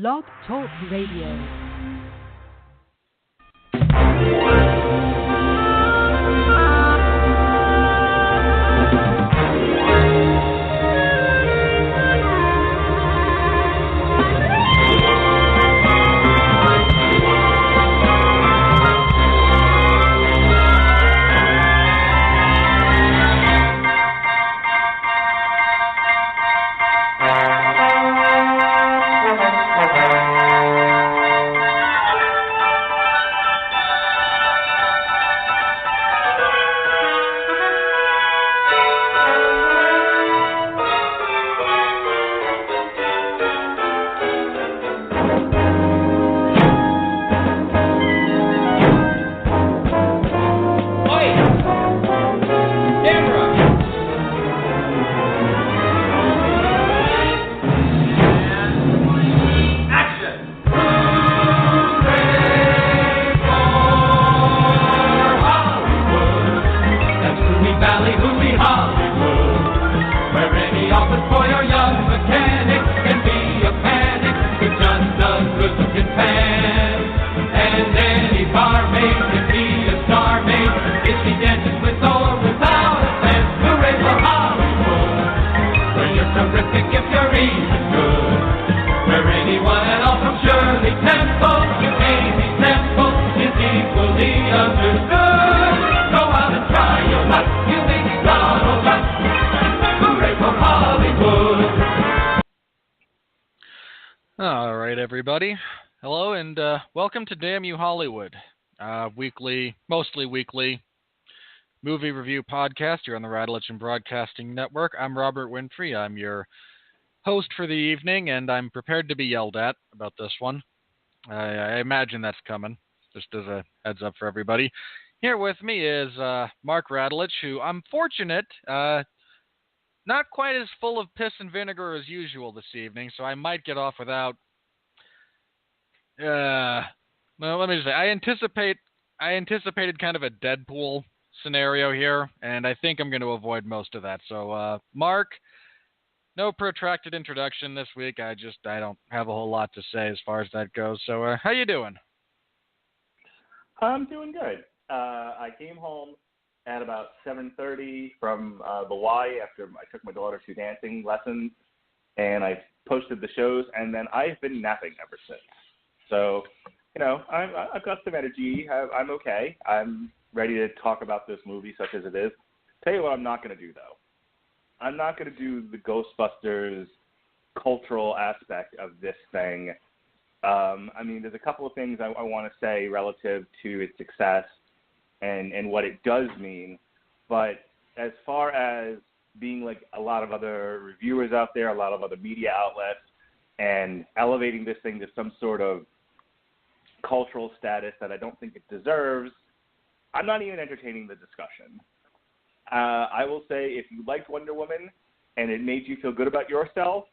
Blog Talk Radio. Everybody. Hello and welcome to Damn You Hollywood, mostly weekly movie review podcast here on the Radulich and Broadcasting Network. I'm Robert Winfree. I'm your host for the evening, and I'm prepared to be yelled at about this one. I imagine that's coming, just as a heads up for everybody. Here with me is Mark Radulich, who I'm fortunate, not quite as full of piss and vinegar as usual this evening, so I might get off without well, let me just say, I anticipated kind of a Deadpool scenario here, and I think I'm going to avoid most of that. So, Mark, no protracted introduction this week. I don't have a whole lot to say as far as that goes. So, how you doing? I'm doing good. I came home at about 7:30 from the Y after I took my daughter to dancing lessons, and I posted the shows, and then I've been napping ever since. So, I've got some energy. I'm okay. I'm ready to talk about this movie, such as it is. Tell you what I'm not going to do, though. I'm not going to do the Ghostbusters cultural aspect of this thing. There's a couple of things I want to say relative to its success and what it does mean. But as far as being like a lot of other reviewers out there, a lot of other media outlets, and elevating this thing to some sort of cultural status that I don't think it deserves, I'm not even entertaining the discussion. I will say, if you liked Wonder Woman and it made you feel good about yourself,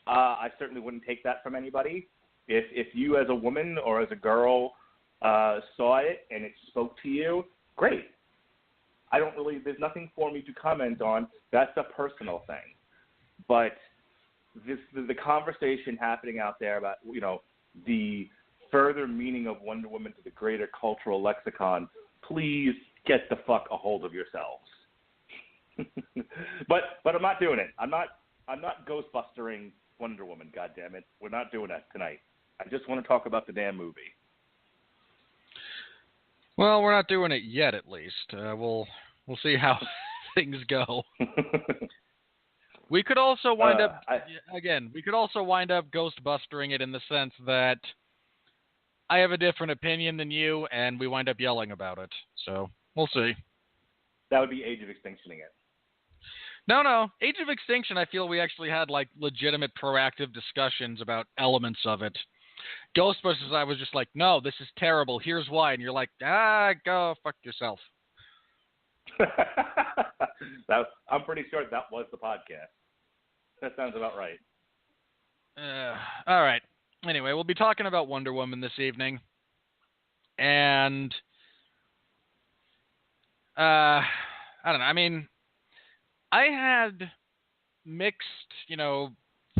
I certainly wouldn't take that from anybody. If you as a woman or as a girl saw it and it spoke to you, great. There's nothing for me to comment on. That's a personal thing. But the conversation happening out there about, the further meaning of Wonder Woman to the greater cultural lexicon, please get the fuck a hold of yourselves. But I'm not doing it. I'm not Ghostbustering Wonder Woman, goddammit. We're not doing that tonight. I just want to talk about the damn movie. Well, we're not doing it yet, at least. We'll see how things go. We could also wind up Ghostbustering it in the sense that I have a different opinion than you, and we wind up yelling about it. So, we'll see. That would be Age of Extinctioning it. No. Age of Extinction, I feel we actually had, legitimate proactive discussions about elements of it. Ghostbusters, I was just like, no, this is terrible. Here's why. And you're like, go fuck yourself. I'm pretty sure that was the podcast. That sounds about right. All right. Anyway, we'll be talking about Wonder Woman this evening. And I don't know. I had mixed,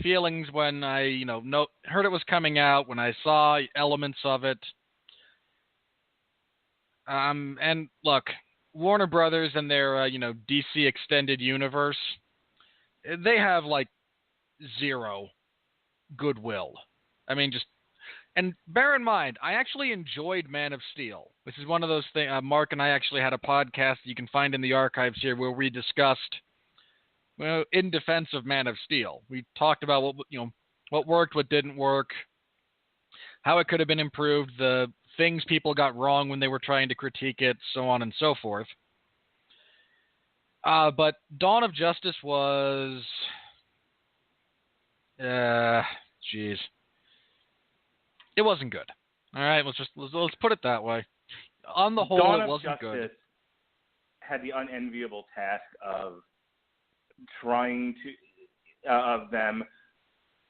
feelings when I, heard it was coming out, when I saw elements of it. And look, Warner Brothers and their, DC Extended Universe, they have, like, zero goodwill. I mean, and bear in mind, I actually enjoyed Man of Steel. This is one of those things, Mark and I actually had a podcast you can find in the archives here where we discussed, in defense of Man of Steel. We talked about what worked, what didn't work, how it could have been improved, the things people got wrong when they were trying to critique it, so on and so forth. But Dawn of Justice was... Jeez. It wasn't good. All right, let's put it that way. On the whole, Dawn it of wasn't Justice good. had the unenviable task of them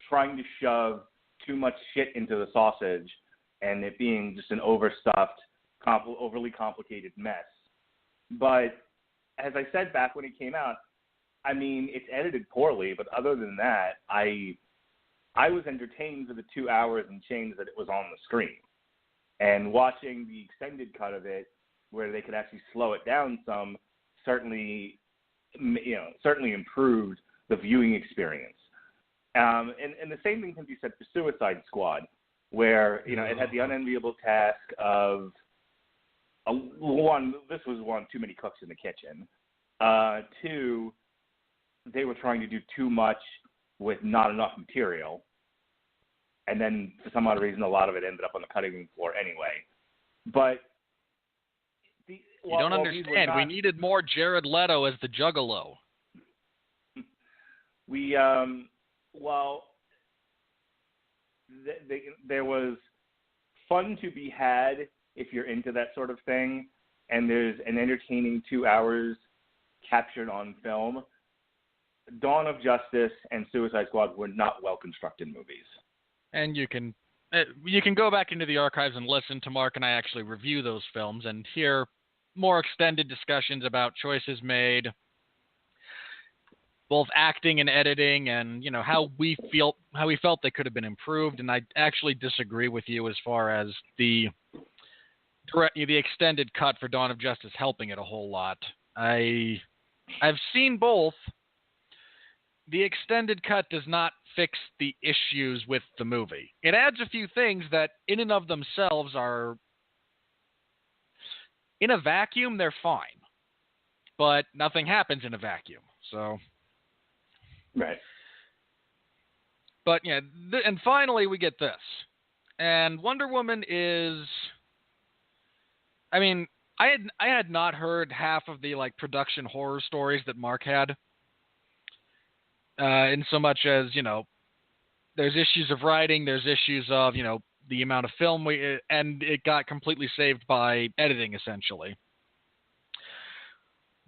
trying to shove too much shit into the sausage, and it being just an overstuffed, overly complicated mess. But as I said back when it came out, I mean, it's edited poorly, but other than that, I was entertained for the 2 hours and change that it was on the screen. And watching the extended cut of it, where they could actually slow it down some, certainly improved the viewing experience. And the same thing can be said for Suicide Squad, where, it had the unenviable task of, this was too many cooks in the kitchen. Two, they were trying to do too much with not enough material. And then, for some odd reason, a lot of it ended up on the cutting room floor anyway. But you don't understand. We needed more Jared Leto as the Juggalo. There was fun to be had if you're into that sort of thing, and there's an entertaining 2 hours captured on film. Dawn of Justice and Suicide Squad were not well-constructed movies. And you can go back into the archives and listen to Mark and I actually review those films and hear more extended discussions about choices made, both acting and editing, and how we felt they could have been improved. And I actually disagree with you as far as the extended cut for Dawn of Justice helping it a whole lot. I've seen both. The extended cut does not fix the issues with the movie. It adds a few things that, in and of themselves, are... in a vacuum, they're fine. But nothing happens in a vacuum, so... Right. But, yeah, and finally we get this. And Wonder Woman is... I mean, I had not heard half of the, production horror stories that Mark had. In so much as, there's issues of writing, there's issues of, the amount of film and it got completely saved by editing, essentially.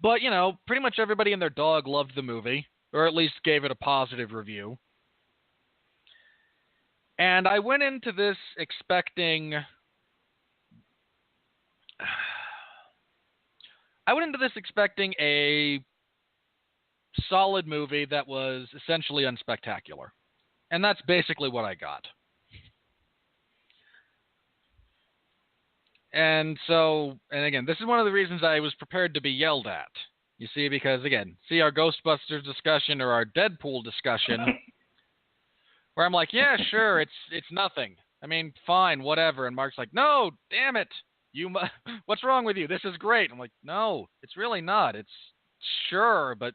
But, pretty much everybody and their dog loved the movie, or at least gave it a positive review. And I went into this expecting... a solid movie that was essentially unspectacular. And that's basically what I got. And again, this is one of the reasons I was prepared to be yelled at. You see, because again, our Ghostbusters discussion or our Deadpool discussion, where I'm like, yeah, sure, it's nothing. I mean, fine, whatever. And Mark's like, no, damn it. What's wrong with you? This is great. I'm like, no, it's really not. It's sure, but...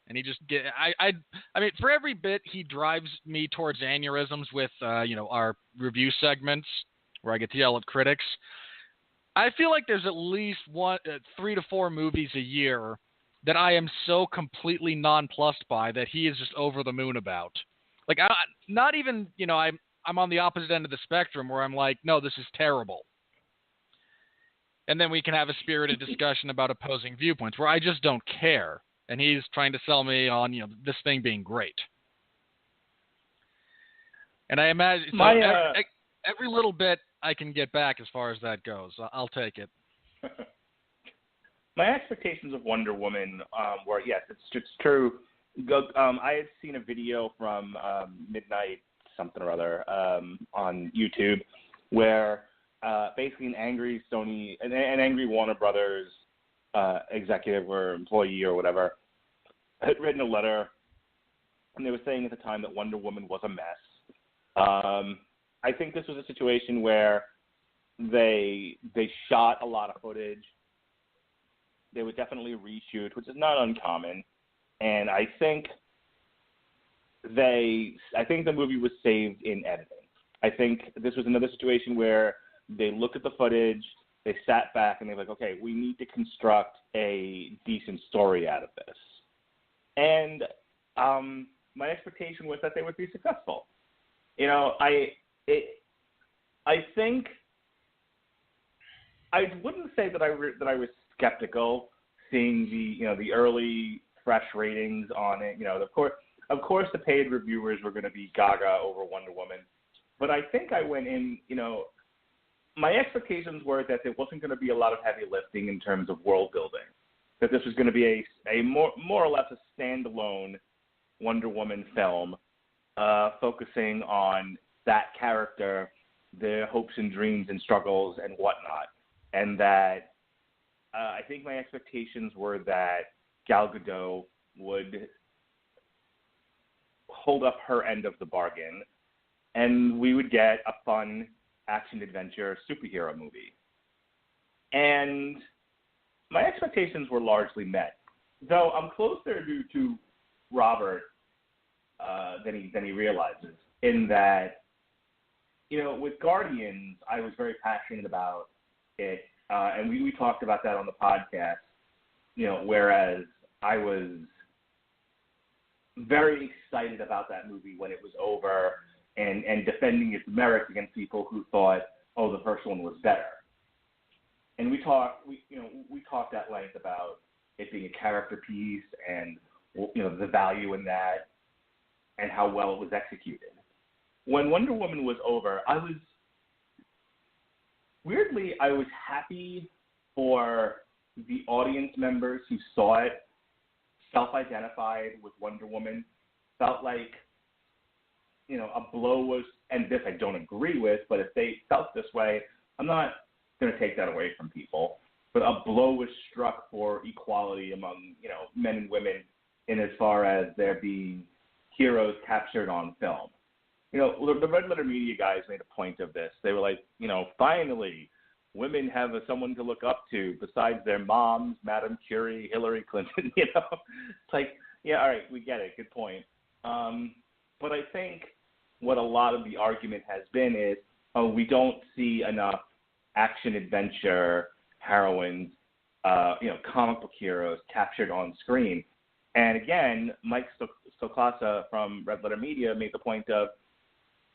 And he just I mean, for every bit he drives me towards aneurysms with, our review segments where I get to yell at critics. I feel like there's at least 3 to 4 movies a year that I am so completely nonplussed by that he is just over the moon about. Like, not even, I'm on the opposite end of the spectrum where I'm like, no, this is terrible. And then we can have a spirited discussion about opposing viewpoints where I just don't care. And he's trying to sell me on, this thing being great. And I imagine every little bit I can get back as far as that goes. I'll take it. My expectations of Wonder Woman were, yes, it's true. I had seen a video from Midnight something or other on YouTube where basically an angry Warner Brothers executive or employee or whatever had written a letter, and they were saying at the time that Wonder Woman was a mess. I think this was a situation where they shot a lot of footage. They would definitely reshoot, which is not uncommon. And I think the movie was saved in editing. I think this was another situation where they looked at the footage, they sat back, and they were like, okay, we need to construct a decent story out of this. And my expectation was that they would be successful. You know, I think I wouldn't say that I was skeptical seeing the early fresh ratings on it. You know, of course the paid reviewers were going to be gaga over Wonder Woman, but I think I went in, my expectations were that there wasn't going to be a lot of heavy lifting in terms of world building, that this was going to be a more or less a standalone Wonder Woman film, focusing on that character, their hopes and dreams and struggles and whatnot, and that I think my expectations were that Gal Gadot would hold up her end of the bargain, and we would get a fun action-adventure superhero movie. And my expectations were largely met, though I'm closer to Robert than he realizes, in that, with Guardians, I was very passionate about it, and we talked about that on the podcast, whereas I was very excited about that movie when it was over and defending its merits against people who thought, oh, the first one was better. And we talked at length about it being a character piece and, the value in that and how well it was executed. When Wonder Woman was over, I was happy for the audience members who saw it, self-identified with Wonder Woman, felt like, a blow was, and this I don't agree with, but if they felt this way, I'm not going to take that away from people, but a blow was struck for equality among, men and women in as far as there being heroes captured on film. The Red Letter Media guys made a point of this. They were like, finally, women have someone to look up to besides their moms, Madame Curie, Hillary Clinton, It's like, yeah, all right, we get it. Good point. But I think what a lot of the argument has been is, we don't see enough action-adventure heroines, comic book heroes captured on screen. And again, Mike Stoklasa from Red Letter Media made the point of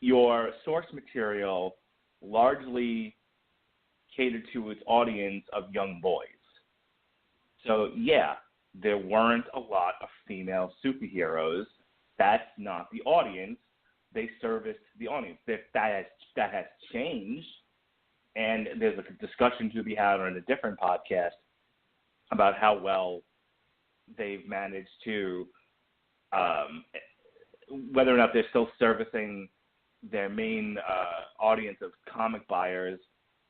your source material largely catered to its audience of young boys. So, yeah, there weren't a lot of female superheroes. That's not the audience. They serviced the audience. That has changed, and there's a discussion to be had on a different podcast about how well they've managed to, whether or not they're still servicing their main audience of comic buyers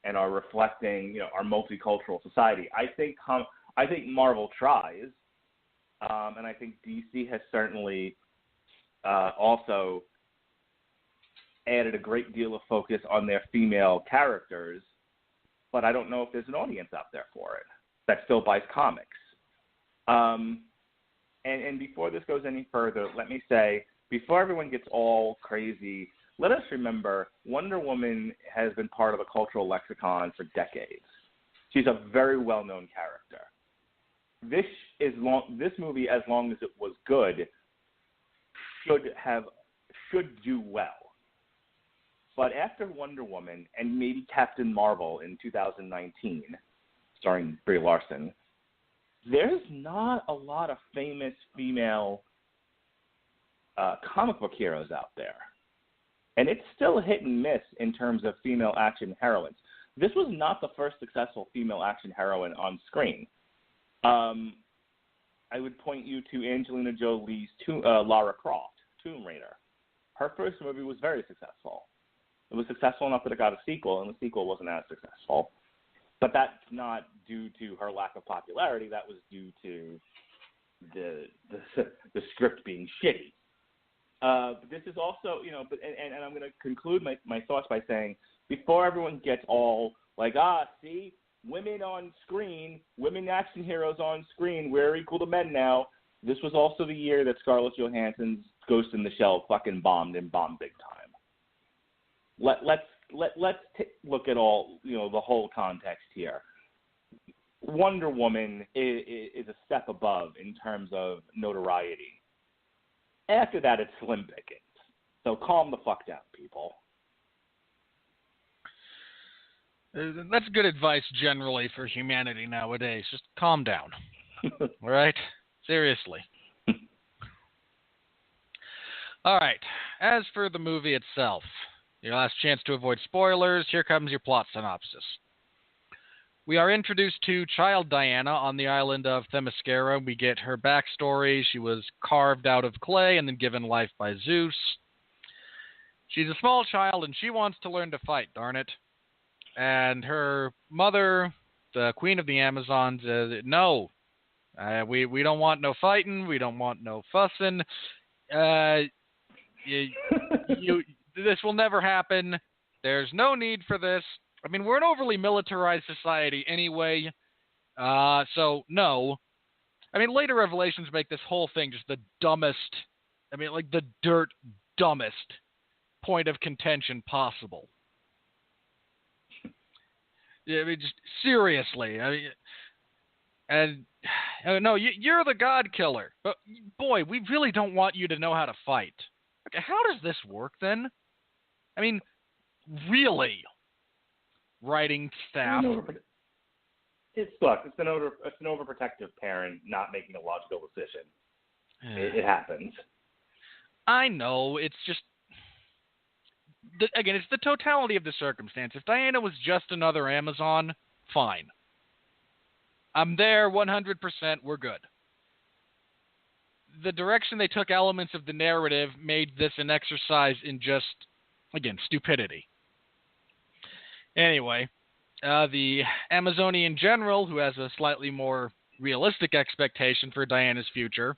and are reflecting, our multicultural society. I think Marvel tries, and I think DC has certainly also added a great deal of focus on their female characters, but I don't know if there's an audience out there for it that still buys comics. And before this goes any further, let me say, before everyone gets all crazy, let us remember Wonder Woman has been part of the cultural lexicon for decades. She's a very well-known character. This movie, as long as it was good, should do well. But after Wonder Woman and maybe Captain Marvel in 2019, starring Brie Larson, there's not a lot of famous female comic book heroes out there. And it's still hit and miss in terms of female action heroines. This was not the first successful female action heroine on screen. I would point you to Angelina Jolie's Lara Croft, Tomb Raider. Her first movie was very successful. It was successful enough that it got a sequel, and the sequel wasn't as successful. But that's not due to her lack of popularity. That was due to the script being shitty. But this is also, and I'm going to conclude my thoughts by saying, before everyone gets all like, see, women on screen, women action heroes on screen, we're equal to men now. This was also the year that Scarlett Johansson's Ghost in the Shell fucking bombed big time. Let's look at all, the whole context here. Wonder Woman is a step above in terms of notoriety. After that, it's slim pickings. So calm the fuck down, people. That's good advice generally for humanity nowadays. Just calm down. All right? Seriously. All right. As for the movie itself, your last chance to avoid spoilers, here comes your plot synopsis. We are introduced to child Diana on the island of Themyscira. We get her backstory. She was carved out of clay and then given life by Zeus. She's a small child and she wants to learn to fight, darn it. And her mother, the queen of the Amazons, no. We don't want no fighting. We don't want no fussing. This will never happen. There's no need for this. I mean, we're an overly militarized society anyway, so no. I mean, later revelations make this whole thing just the dumbest, like the dirt dumbest point of contention possible. I mean, just seriously. I mean, no, you're the god killer. But, boy, we really don't want you to know how to fight. Okay, how does this work, then? I mean, really? Writing staff. It's an overprotective parent not making a logical decision. It happens. I know. It's just, again, it's the totality of the circumstance. If Diana was just another Amazon, fine. I'm there 100%. We're good. The direction they took elements of the narrative made this an exercise in just, again, stupidity. Anyway, the Amazonian general, who has a slightly more realistic expectation for Diana's future,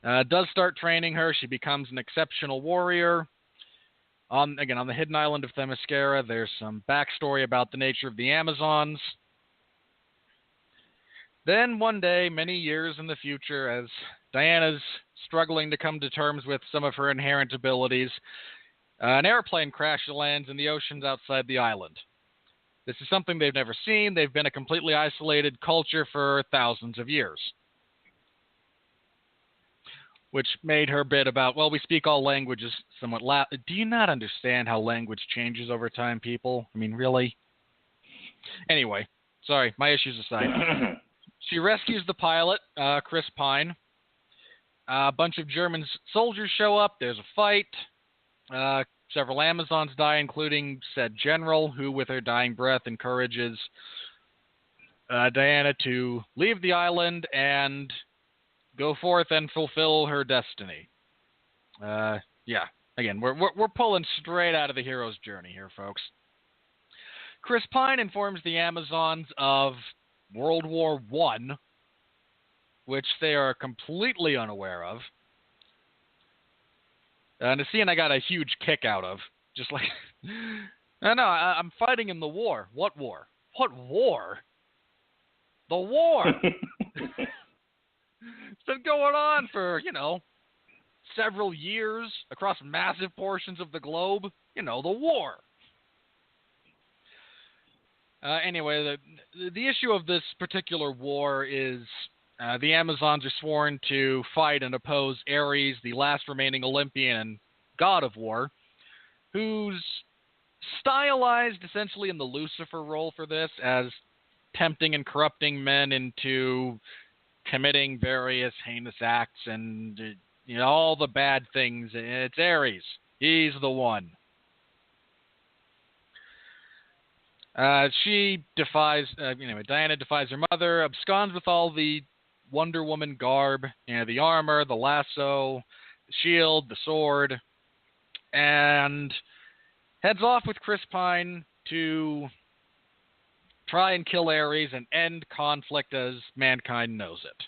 does start training her. She becomes an exceptional warrior. On the hidden island of Themyscira, there's some backstory about the nature of the Amazons. Then one day, many years in the future, as Diana's struggling to come to terms with some of her inherent abilities, an airplane crash lands in the oceans outside the island. This is something they've never seen. They've been a completely isolated culture for thousands of years. Which made her bit about, well, we speak all languages somewhat loud. Do you not understand how language changes over time, people? I mean, really? Anyway, sorry, my issues aside. She rescues the pilot, Chris Pine. A bunch of German soldiers show up. There's a fight. Several Amazons die, including said general, who, with her dying breath, encourages Diana to leave the island and go forth and fulfill her destiny. Again, we're pulling straight out of the hero's journey here, folks. Chris Pine informs the Amazons of World War I, which they are completely unaware of. And a scene I got a huge kick out of. Just like, I'm fighting in the war. What war? What war? The war! It's been going on for, several years across massive portions of the globe. The war. Anyway, the issue of this particular war is the Amazons are sworn to fight and oppose Ares, the last remaining Olympian god of war, who's stylized essentially in the Lucifer role for this as tempting and corrupting men into committing various heinous acts and all the bad things. It's Ares. He's the one. She defies, Diana defies her mother, absconds with all the Wonder Woman garb, the armor, the lasso, the shield, the sword, and heads off with Chris Pine to try and kill Ares and end conflict as mankind knows it.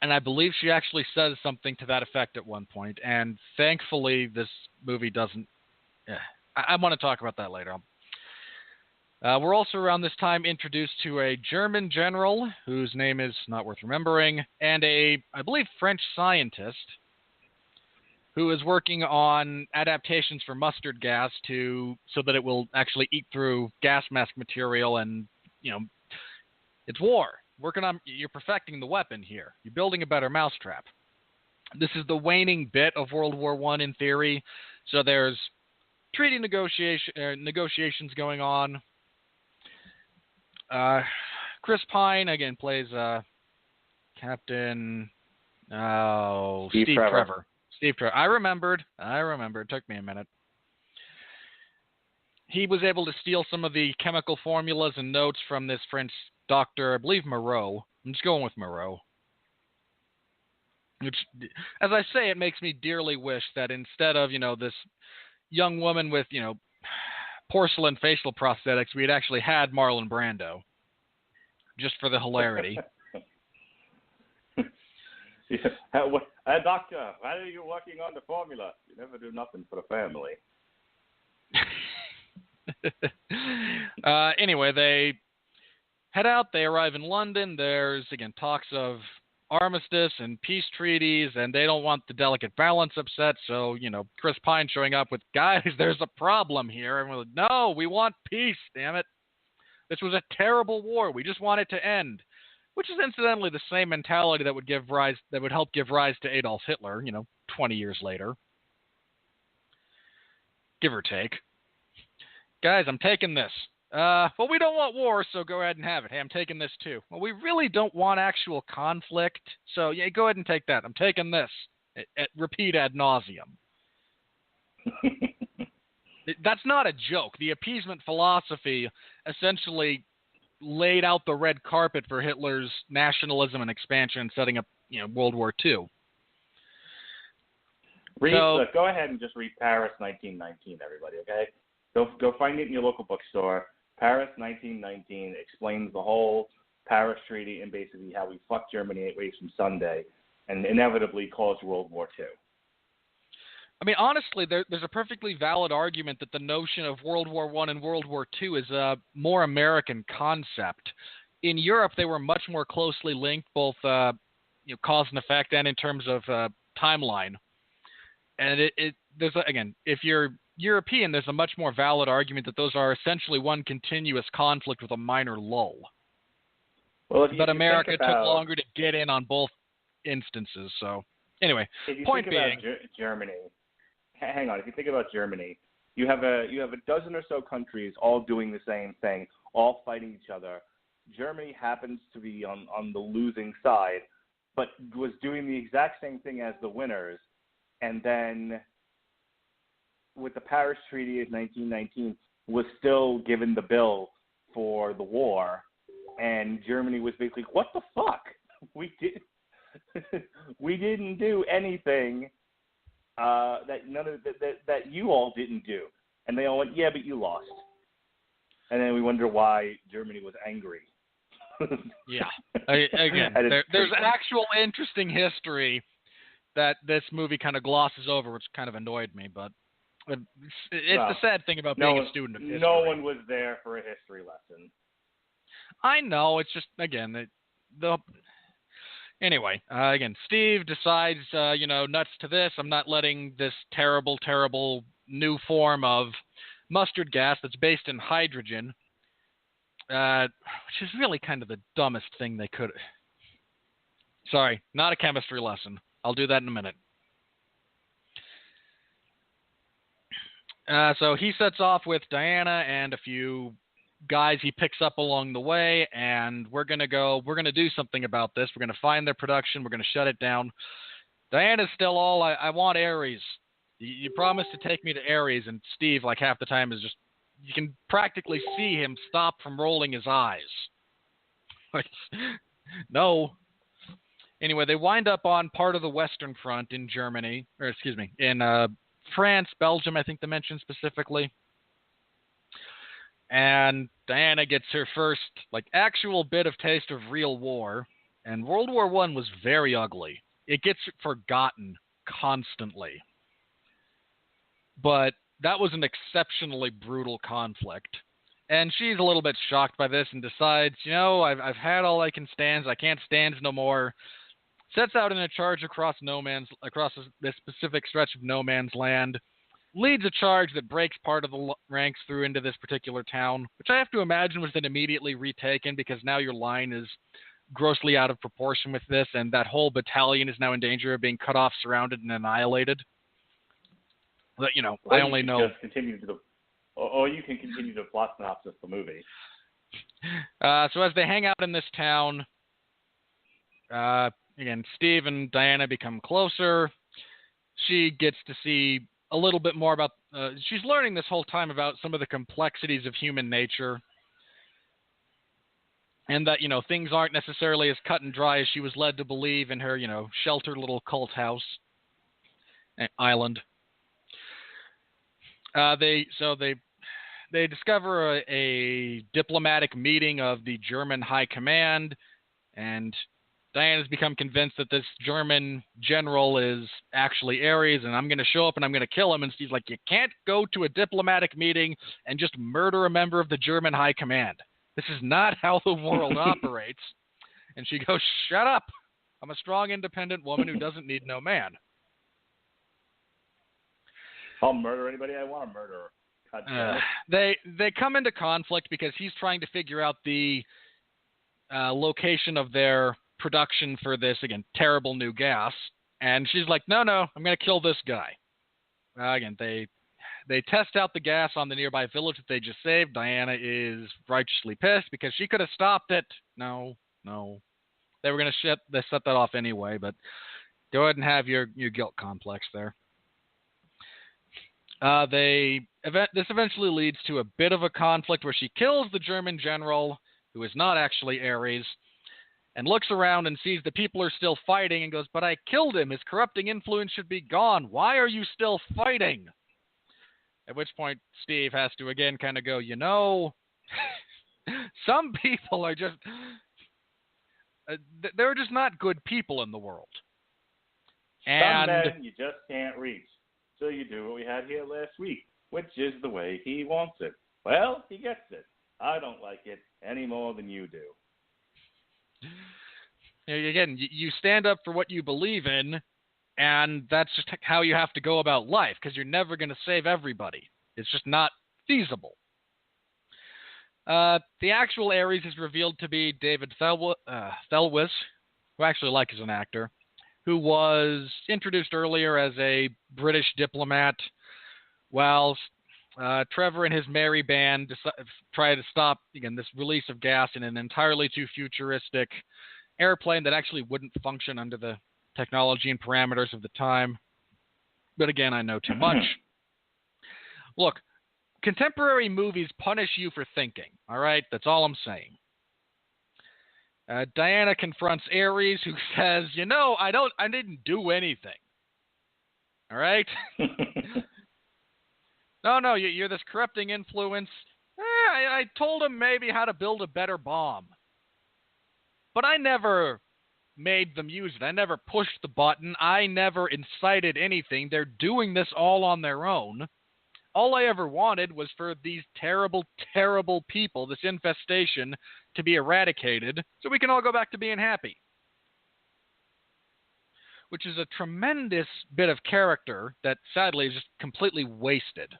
And I believe she actually says something to that effect at one point, and thankfully this movie doesn't... I want to talk about that later. We're also around this time introduced to a German general whose name is not worth remembering, and I believe, French scientist who is working on adaptations for mustard gas so that it will actually eat through gas mask material, and it's war. You're perfecting the weapon here. You're building a better mousetrap. This is the waning bit of World War I in theory, so there's treaty negotiations going on. Chris Pine again plays Captain Steve Trevor. Steve Trevor. I remembered. It took me a minute. He was able to steal some of the chemical formulas and notes from this French doctor, I believe Moreau. I'm just going with Moreau. Which, as I say, it makes me dearly wish that instead of, this young woman with, porcelain facial prosthetics, we had actually had Marlon Brando. Just for the hilarity. Doctor, why are you working on the formula? You never do nothing for the family. Anyway, they head out. They arrive in London. There's, again, talks of armistice and peace treaties, and they don't want the delicate balance upset. So, Chris Pine showing up with, guys, there's a problem here. And we're like, no, we want peace, damn it. This was a terrible war. We just want it to end. Which is incidentally the same mentality that would help give rise to Adolf Hitler, 20 years later. Give or take. Guys, I'm taking this. Well, we don't want war, so go ahead and have it. Hey, I'm taking this too. Well, we really don't want actual conflict, so yeah, go ahead and take that. I'm taking this. Repeat ad nauseum. That's not a joke. The appeasement philosophy essentially laid out the red carpet for Hitler's nationalism and expansion, setting up, World War II. Go ahead and just read Paris 1919, everybody, okay? Go find it in your local bookstore. Paris 1919 explains the whole Paris Treaty and basically how we fucked Germany 8 ways from Sunday and inevitably caused World War II. I mean, honestly, there's a perfectly valid argument that the notion of World War I and World War II is a more American concept. In Europe, they were much more closely linked, both cause and effect and in terms of timeline. And if you're European, there's a much more valid argument that those are essentially one continuous conflict with a minor lull. Well, but America took longer to get in on both instances. So anyway, point being, Germany. Hang on. If you think about Germany, you have a dozen or so countries all doing the same thing, all fighting each other. Germany happens to be on the losing side, but was doing the exact same thing as the winners. And then with the Paris Treaty of 1919, was still given the bill for the war. And Germany was basically, what the fuck? We didn't do anything that you all didn't do. And they all went, yeah, but you lost. And then we wonder why Germany was angry. Yeah. Again, there's actual interesting history that this movie kind of glosses over, which kind of annoyed me. But it's the sad thing about being a student of history. No one was there for a history lesson. I know. It's just, again, Anyway, again, Steve decides, nuts to this. I'm not letting this terrible, terrible new form of mustard gas that's based in hydrogen, which is really kind of the dumbest thing they could. Sorry, not a chemistry lesson. I'll do that in a minute. So he sets off with Diana and a few guys he picks up along the way, and we're going to do something about this. We're going to find their production. We're going to shut it down. Diana's still all, I want Ares. You promised to take me to Ares, and Steve, like half the time, is just, you can practically see him stop from rolling his eyes. Like, no, Anyway, they wind up on part of the Western Front in Germany, in France, Belgium, I think they mentioned specifically. And Diana gets her first, actual bit of taste of real war. And World War I was very ugly. It gets forgotten constantly. But that was an exceptionally brutal conflict. And she's a little bit shocked by this and decides, I've had all I can stand. I can't stand no more. Sets out in a charge across this specific stretch of no man's land. Leads a charge that breaks part of the ranks through into this particular town, which I have to imagine was then immediately retaken because now your line is grossly out of proportion with this, and that whole battalion is now in danger of being cut off, surrounded, and annihilated. But, I only know... Or you can continue the plot synopsis of the movie. So as they hang out in this town, again, Steve and Diana become closer. She gets to see a little bit more about... she's learning this whole time about some of the complexities of human nature. And that, things aren't necessarily as cut and dry as she was led to believe in her, sheltered little cult house island. They discover a diplomatic meeting of the German High Command, and Diana's become convinced that this German general is actually Ares, and I'm going to show up and I'm going to kill him. And Steve's like, you can't go to a diplomatic meeting and just murder a member of the German High Command. This is not how the world operates. And she goes, shut up. I'm a strong, independent woman who doesn't need no man. I'll murder anybody I want to murder. They come into conflict because he's trying to figure out the location of their production for this, again, terrible new gas. And she's like, no, I'm going to kill this guy. Again, they test out the gas on the nearby village that they just saved. Diana is righteously pissed because she could have stopped it. No. They were going to set that off anyway, but go ahead and have your guilt complex there. This eventually leads to a bit of a conflict where she kills the German general, who is not actually Ares, and looks around and sees the people are still fighting and goes, but I killed him. His corrupting influence should be gone. Why are you still fighting? At which point Steve has to again kind of go, some people are just, they're just not good people in the world. And some men you just can't reach. So you do what we had here last week, which is the way he wants it. Well, he gets it. I don't like it any more than you do. Again, you stand up for what you believe in, and that's just how you have to go about life, because you're never going to save everybody. It's just not feasible. The actual Ares is revealed to be David Thelwis, who I actually like as an actor, who was introduced earlier as a British diplomat, while Trevor and his merry band try to stop, again, this release of gas in an entirely too futuristic airplane that actually wouldn't function under the technology and parameters of the time. But again, I know too much. Look, contemporary movies punish you for thinking, all right? That's all I'm saying. Diana confronts Ares, who says, I didn't do anything. All right? No, you're this corrupting influence. I told him maybe how to build a better bomb. But I never made them use it. I never pushed the button. I never incited anything. They're doing this all on their own. All I ever wanted was for these terrible, terrible people, this infestation, to be eradicated so we can all go back to being happy. Which is a tremendous bit of character that sadly is just completely wasted.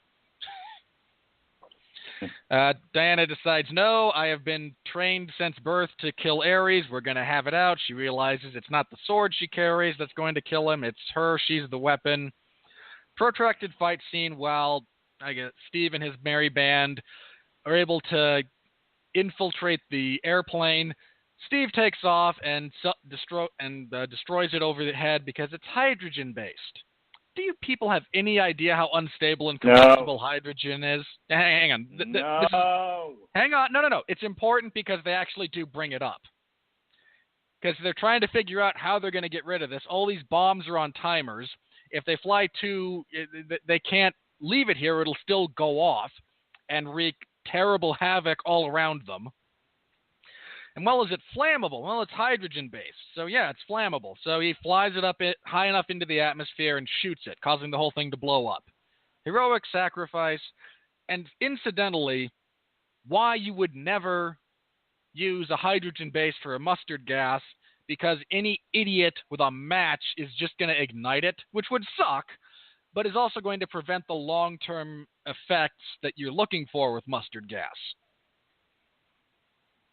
Diana decides, no, I have been trained since birth to kill Ares. We're going to have it out. She realizes it's not the sword she carries that's going to kill him. It's her. She's the weapon. Protracted fight scene while Steve and his merry band are able to infiltrate the airplane. Steve takes off and destroys it over the head because it's hydrogen-based. Do you people have any idea how unstable and combustible hydrogen is? Hang on. No. Hang on. No. It's important because they actually do bring it up. because they're trying to figure out how they're going to get rid of this. All these bombs are on timers. If they fly they can't leave it here. It'll still go off and wreak terrible havoc all around them. And well, is it flammable? Well, it's hydrogen-based. So, yeah, it's flammable. So he flies it up high enough into the atmosphere and shoots it, causing the whole thing to blow up. Heroic sacrifice. And incidentally, why you would never use a hydrogen base for a mustard gas, because any idiot with a match is just going to ignite it, which would suck, but is also going to prevent the long-term effects that you're looking for with mustard gas.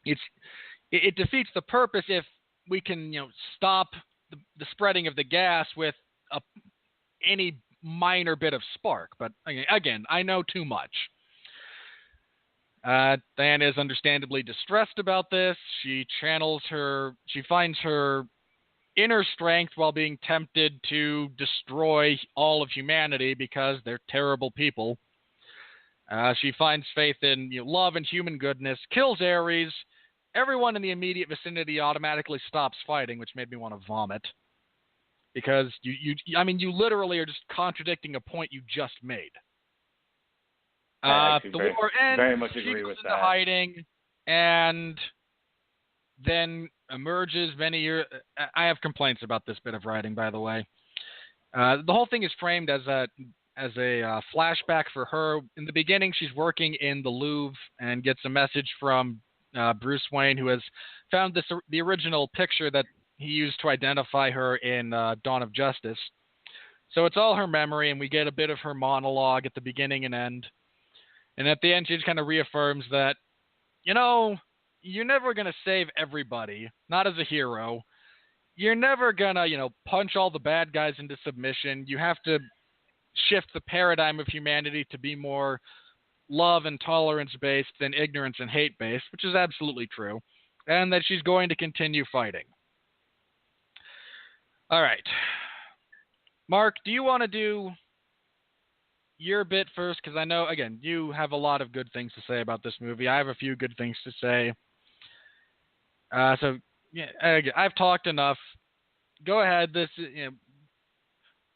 It defeats the purpose if we can, stop the spreading of the gas with any minor bit of spark. But again, I know too much. Diana is understandably distressed about this. She finds her inner strength while being tempted to destroy all of humanity because they're terrible people. She finds faith in love and human goodness, kills Ares. Everyone in the immediate vicinity automatically stops fighting, which made me want to vomit. Because you literally are just contradicting a point you just made. The war ends. Very much agree with that. She goes into hiding, and then emerges many years. I have complaints about this bit of writing, by the way. The whole thing is framed as a flashback for her. In the beginning, she's working in the Louvre and gets a message from Bruce Wayne, who has found the original picture that he used to identify her in Dawn of Justice. So it's all her memory, and we get a bit of her monologue at the beginning and end. And at the end, she just kind of reaffirms that, you're never going to save everybody, not as a hero. You're never going to, punch all the bad guys into submission. You have to shift the paradigm of humanity to be more love and tolerance-based than ignorance and hate-based, which is absolutely true. And that she's going to continue fighting. All right. Mark, do you want to do your bit first? Because I know, again, you have a lot of good things to say about this movie. I have a few good things to say. I've talked enough. Go ahead.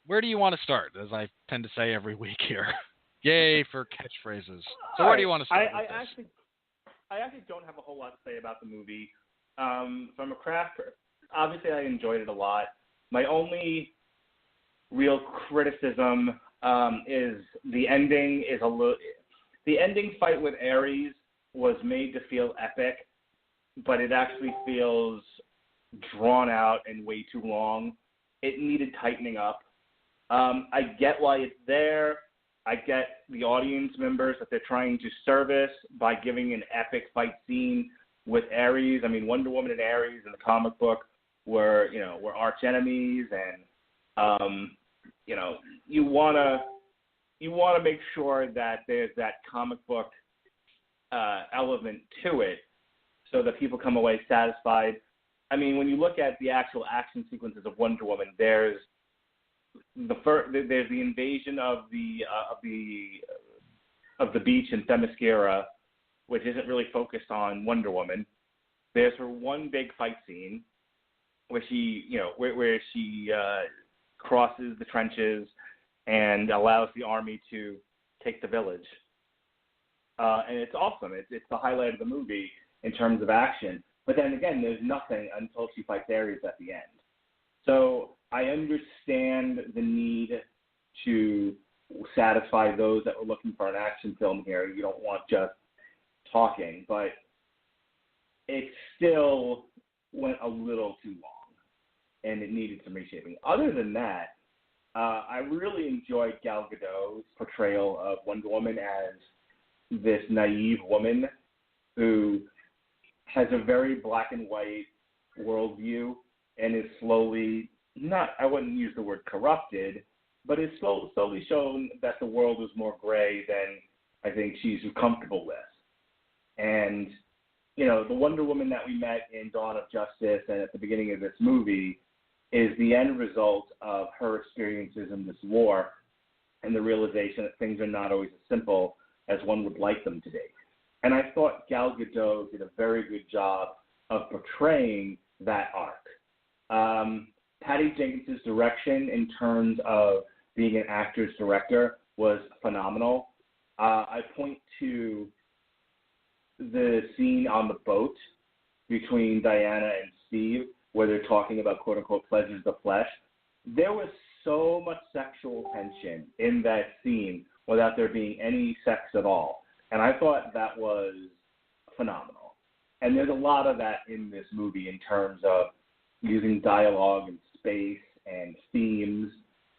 Where do you want to start, as I tend to say every week here? Yay for catchphrases. So where do you want to start with this? I actually don't have a whole lot to say about the movie. From a craft, obviously I enjoyed it a lot. My only real criticism is the ending is the ending fight with Ares was made to feel epic, but it actually feels drawn out and way too long. It needed tightening up. I get why it's there. I get the audience members that they're trying to service by giving an epic fight scene with Ares. I mean, Wonder Woman and Ares in the comic book were arch enemies, and you want to make sure that there's that comic book element to it, so that people come away satisfied. I mean, when you look at the actual action sequences of Wonder Woman, there's the invasion of the beach in Themyscira, which isn't really focused on Wonder Woman. There's her one big fight scene where she crosses the trenches and allows the army to take the village. And it's awesome. It's the highlight of the movie in terms of action. But then again, there's nothing until she fights Ares at the end. So I understand the need to satisfy those that were looking for an action film here. You don't want just talking, but it still went a little too long, and it needed some reshaping. Other than that, I really enjoyed Gal Gadot's portrayal of Wonder Woman as this naive woman who has a very black and white worldview and is slowly, I wouldn't use the word corrupted, but is slowly shown that the world is more gray than I think she's comfortable with. And, the Wonder Woman that we met in Dawn of Justice and at the beginning of this movie is the end result of her experiences in this war and the realization that things are not always as simple as one would like them to be. And I thought Gal Gadot did a very good job of portraying that arc. Patty Jenkins' direction in terms of being an actor's director was phenomenal. I point to the scene on the boat between Diana and Steve where they're talking about quote-unquote pleasures of the flesh. There was so much sexual tension in that scene without there being any sex at all. And I thought that was phenomenal. And there's a lot of that in this movie in terms of using dialogue and space and themes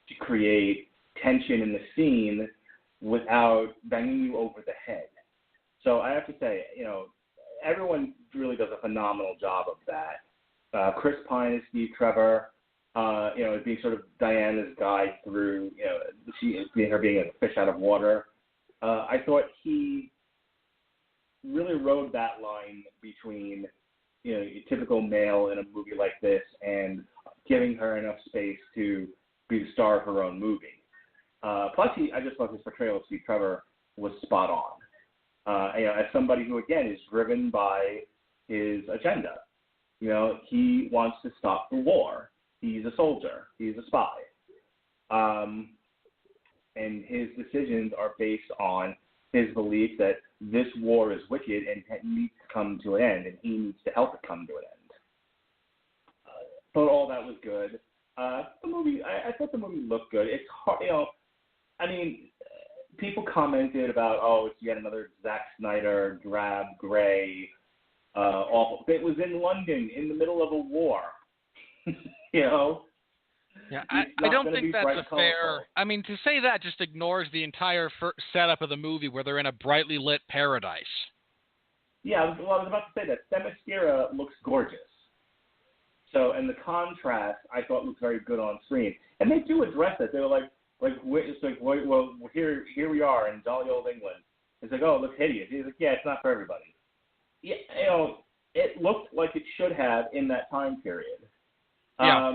to create tension in the scene without banging you over the head. So I have to say, everyone really does a phenomenal job of that. Chris Pine as Steve Trevor, being sort of Diana's guide through, her being a fish out of water. I thought he really rode that line between, a typical male in a movie like this and giving her enough space to be the star of her own movie. Plus, I just thought his portrayal of Steve Trevor was spot on. As somebody who, again, is driven by his agenda. He wants to stop the war. He's a soldier. He's a spy. And his decisions are based on his belief that this war is wicked and needs to come to an end, and he needs to help it come to an end. But all that was good. The movie, I thought the movie looked good. It's hard, people commented about, it's yet another Zack Snyder, drab, gray, awful. It was in London in the middle of a war. Yeah, I don't think that's a fair. I mean, to say that just ignores the entire setup of the movie where they're in a brightly lit paradise. Yeah, I was about to say that. Themyscira looks gorgeous. So, and the contrast I thought looked very good on screen, and they do address it. They were like, it's like, well, here we are in jolly old England. It's like, oh, it looks hideous. He's like, yeah, it's not for everybody. Yeah, it looked like it should have in that time period. Yeah.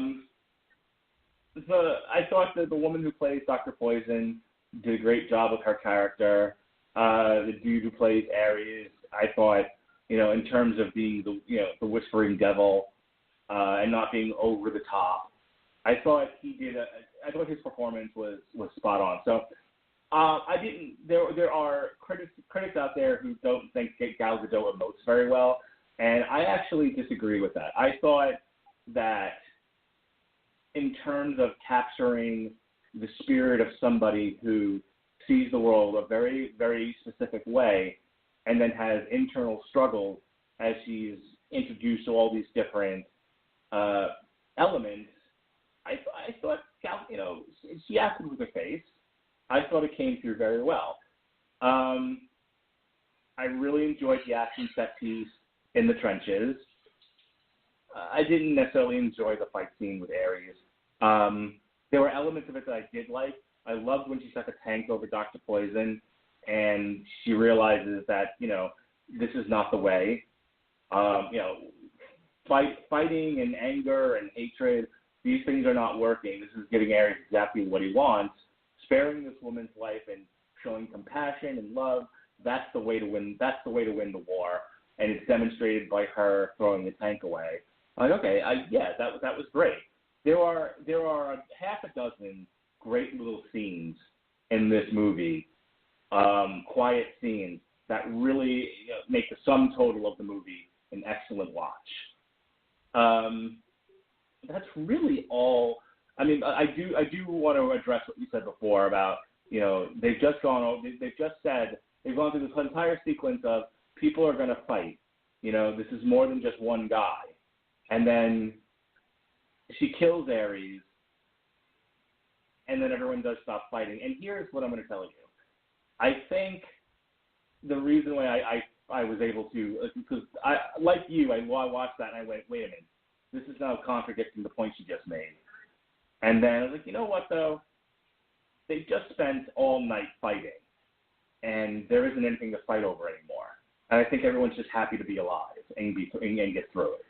I thought that the woman who plays Dr. Poison did a great job with her character. The dude who plays Ares, I thought, in terms of being the whispering devil and not being over the top, I thought I thought his performance was spot on. So there are critics out there who don't think Gal Gadot emotes very well, and I actually disagree with that. I thought that in terms of capturing the spirit of somebody who sees the world a very, very specific way and then has internal struggles as she's introduced to all these different elements, I thought Gal, she acted with her face. I thought it came through very well. I really enjoyed the action set piece in the trenches. I didn't necessarily enjoy the fight scene with Ares. There were elements of it that I did like. I loved when she stuck a tank over Dr. Poison and she realizes that, this is not the way. Fighting and anger and hatred, these things are not working. This is giving Ares exactly what he wants. Sparing this woman's life and showing compassion and love, that's the way to win. That's the way to win the war. And it's demonstrated by her throwing the tank away. I'm like, okay, that was great. There are half a dozen great little scenes in this movie, quiet scenes that really make the sum total of the movie an excellent watch. That's really all. I mean, I do want to address what you said before about they've just gone through this entire sequence of people are going to fight. This is more than just one guy, and then she kills Ares, and then everyone does stop fighting. And here's what I'm going to tell you. I think the reason why I was able to, because I watched that and I went, wait a minute, this is now contradicting the point she just made. And then I was like, you know what though? They just spent all night fighting, and there isn't anything to fight over anymore. And I think everyone's just happy to be alive and get through it.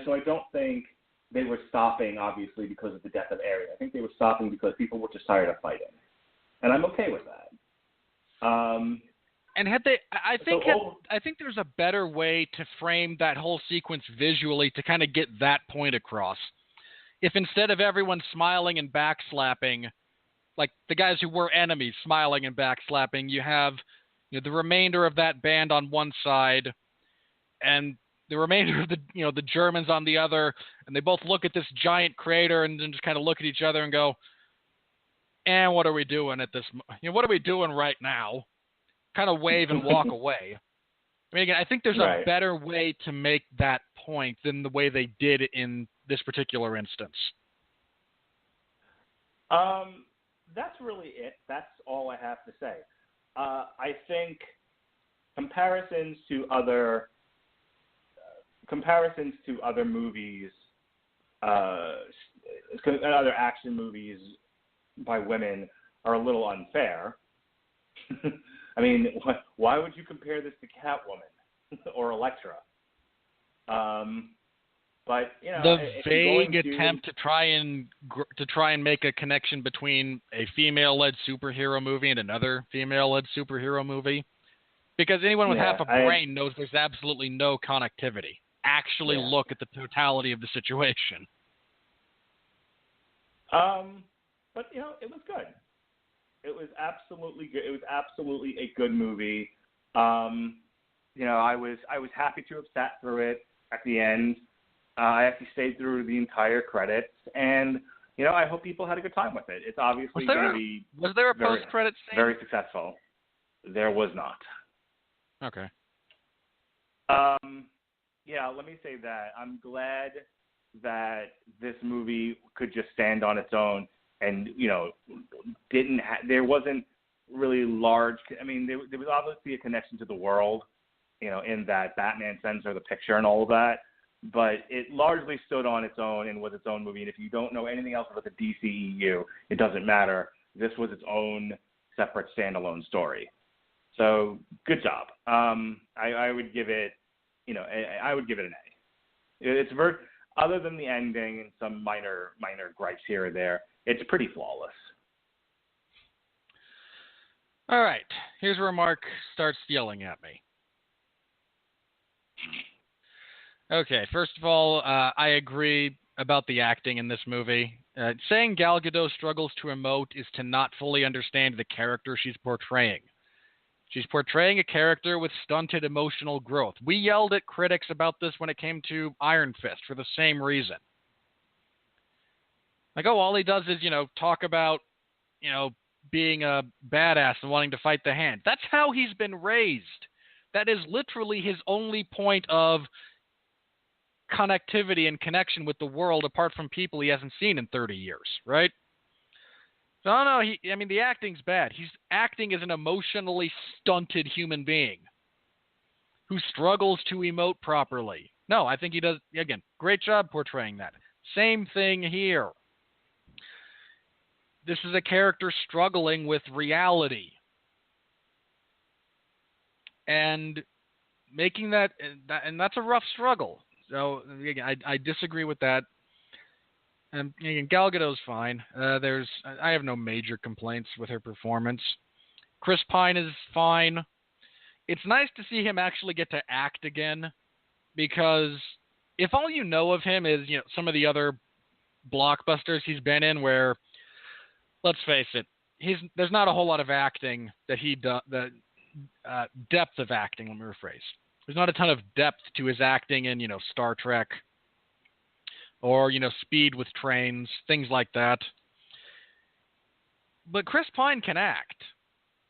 So I don't think they were stopping, obviously, because of the death of Ares. I think they were stopping because people were just tired of fighting. And I'm okay with that. And I think there's a better way to frame that whole sequence visually to kind of get that point across. If instead of everyone smiling and backslapping, like the guys who were enemies smiling and backslapping, you have the remainder of that band on one side, and the remainder of the Germans on the other, and they both look at this giant crater and then just kind of look at each other and go, "And what are we doing at this? What are we doing right now?" Kind of wave and walk away. I mean, again, I think there's a better way to make that point than the way they did in this particular instance. That's really it. That's all I have to say. I think comparisons to other movies, other action movies by women are a little unfair. I mean, why would you compare this to Catwoman or Elektra? But the vague attempt to try and make a connection between a female-led superhero movie and another female-led superhero movie, because anyone with half a brain knows there's absolutely no connectivity. Actually, look at the totality of the situation. But it was good. It was absolutely good. It was absolutely a good movie. I was happy to have sat through it at the end. I actually stayed through the entire credits, and I hope people had a good time with it. It's obviously going to be. Was there a post-credits scene? Very successful. There was not. Okay. Let me say that I'm glad that this movie could just stand on its own. And, there wasn't really large, I mean, there was obviously a connection to the world, in that Batman sends her the picture and all of that, but it largely stood on its own and was its own movie. And if you don't know anything else about the DCEU, it doesn't matter. This was its own separate standalone story. So good job. I would give it, I would give it an A. It's other than the ending and some minor gripes here or there, it's pretty flawless. All right. Here's where Mark starts yelling at me. Okay. First of all, I agree about the acting in this movie. Saying Gal Gadot struggles to emote is to not fully understand the character she's portraying. She's portraying a character with stunted emotional growth. We yelled at critics about this when it came to Iron Fist for the same reason. Like, all he does is, talk about, being a badass and wanting to fight the hand. That's how he's been raised. That is literally his only point of connectivity and connection with the world apart from people he hasn't seen in 30 years, right? So, no, the acting's bad. He's acting as an emotionally stunted human being who struggles to emote properly. No, I think he does, again, great job portraying that. Same thing here. This is a character struggling with reality. And making that, and that's a rough struggle. So, again, I disagree with that. And again, Gal Gadot's fine. I have no major complaints with her performance. Chris Pine is fine. It's nice to see him actually get to act again, because if all you know of him is, some of the other blockbusters he's been in where, let's face it, there's not a whole lot of acting that he does, depth of acting, let me rephrase. There's not a ton of depth to his acting in, Star Trek or, Speed with Trains, things like that. But Chris Pine can act.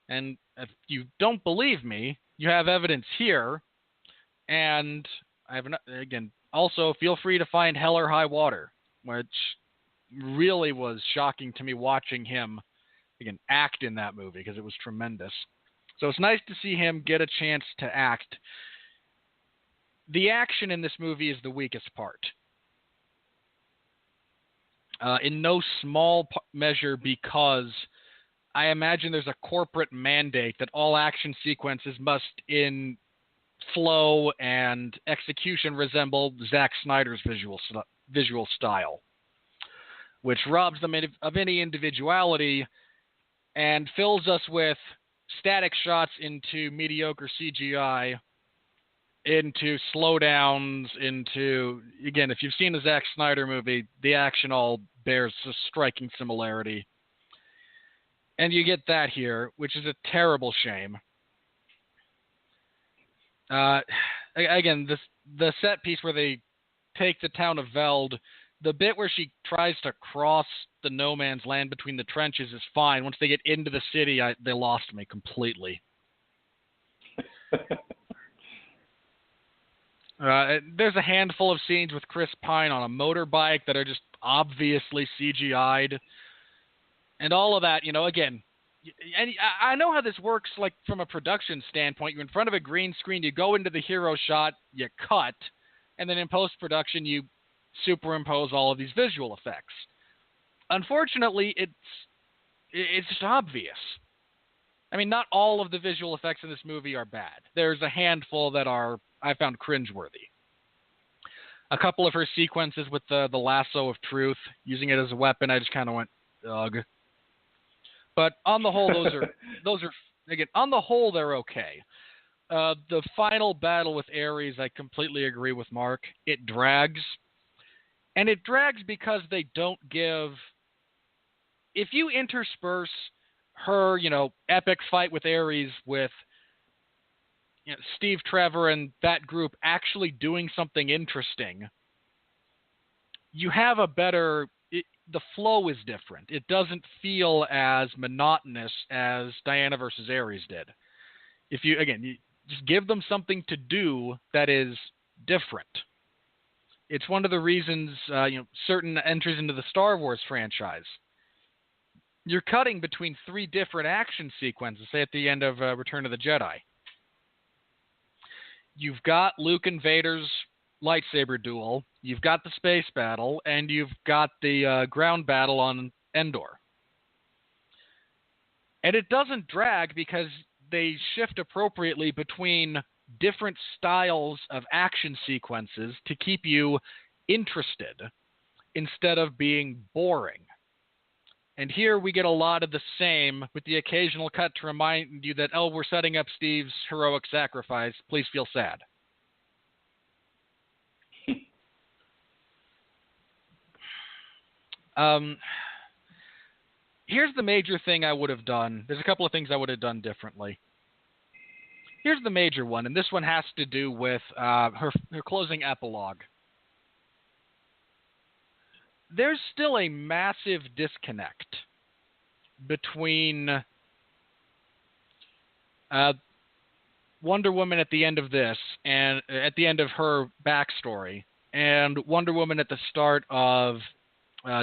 And if you don't believe me, you have evidence here. And also feel free to find Hell or High Water, which really was shocking to me watching him, act in that movie because it was tremendous. So it's nice to see him get a chance to act. The action in this movie is the weakest part. In no small measure because I imagine there's a corporate mandate that all action sequences must, in flow and execution, resemble Zack Snyder's visual style, which robs them of any individuality and fills us with static shots into mediocre CGI, into slowdowns, into, again, if you've seen the Zack Snyder movie, the action all bears a striking similarity. And you get that here, which is a terrible shame. Again, the set piece where they take the town of Veld, the bit where she tries to cross the no man's land between the trenches is fine. Once they get into the city, they lost me completely. There's a handful of scenes with Chris Pine on a motorbike that are just obviously CGI'd. And all of that, again, and I know how this works, like, from a production standpoint. You're in front of a green screen, you go into the hero shot, you cut, and then in post-production, you superimpose all of these visual effects. Unfortunately, it's just obvious. I mean, not all of the visual effects in this movie are bad. There's a handful that I found cringeworthy. A couple of her sequences with the lasso of truth, using it as a weapon, I just kind of went, ugh. But on the whole, those are again, on the whole, they're okay. The final battle with Ares, I completely agree with Mark. It drags. And it drags because they don't give... If you intersperse her, epic fight with Ares with Steve Trevor and that group actually doing something interesting, you have a better... the flow is different. It doesn't feel as monotonous as Diana versus Ares did. If you just give them something to do that is different. It's one of the reasons, certain entries into the Star Wars franchise, you're cutting between 3 different action sequences, say at the end of Return of the Jedi. You've got Luke and Vader's lightsaber duel, you've got the space battle, and you've got the ground battle on Endor. And it doesn't drag because they shift appropriately between different styles of action sequences to keep you interested instead of being boring. And here we get a lot of the same, with the occasional cut to remind you that, we're setting up Steve's heroic sacrifice, please feel sad. Here's the major thing I would have done. There's a couple of things I would have done differently. Here's the major one, and this one has to do with her closing epilogue. There's still a massive disconnect between Wonder Woman at the end of this, and at the end of her backstory, and Wonder Woman at the start of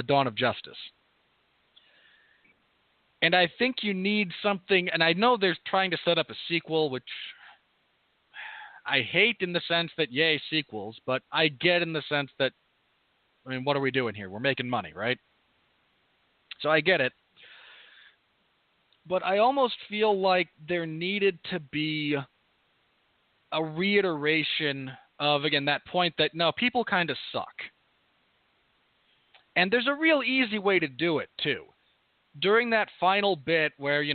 Dawn of Justice. And I think you need something, and I know they're trying to set up a sequel, which I hate in the sense that, yay, sequels, but I get in the sense that, what are we doing here? We're making money, right? So I get it. But I almost feel like there needed to be a reiteration of, again, that point that, no, people kind of suck. And there's a real easy way to do it, too. During that final bit where,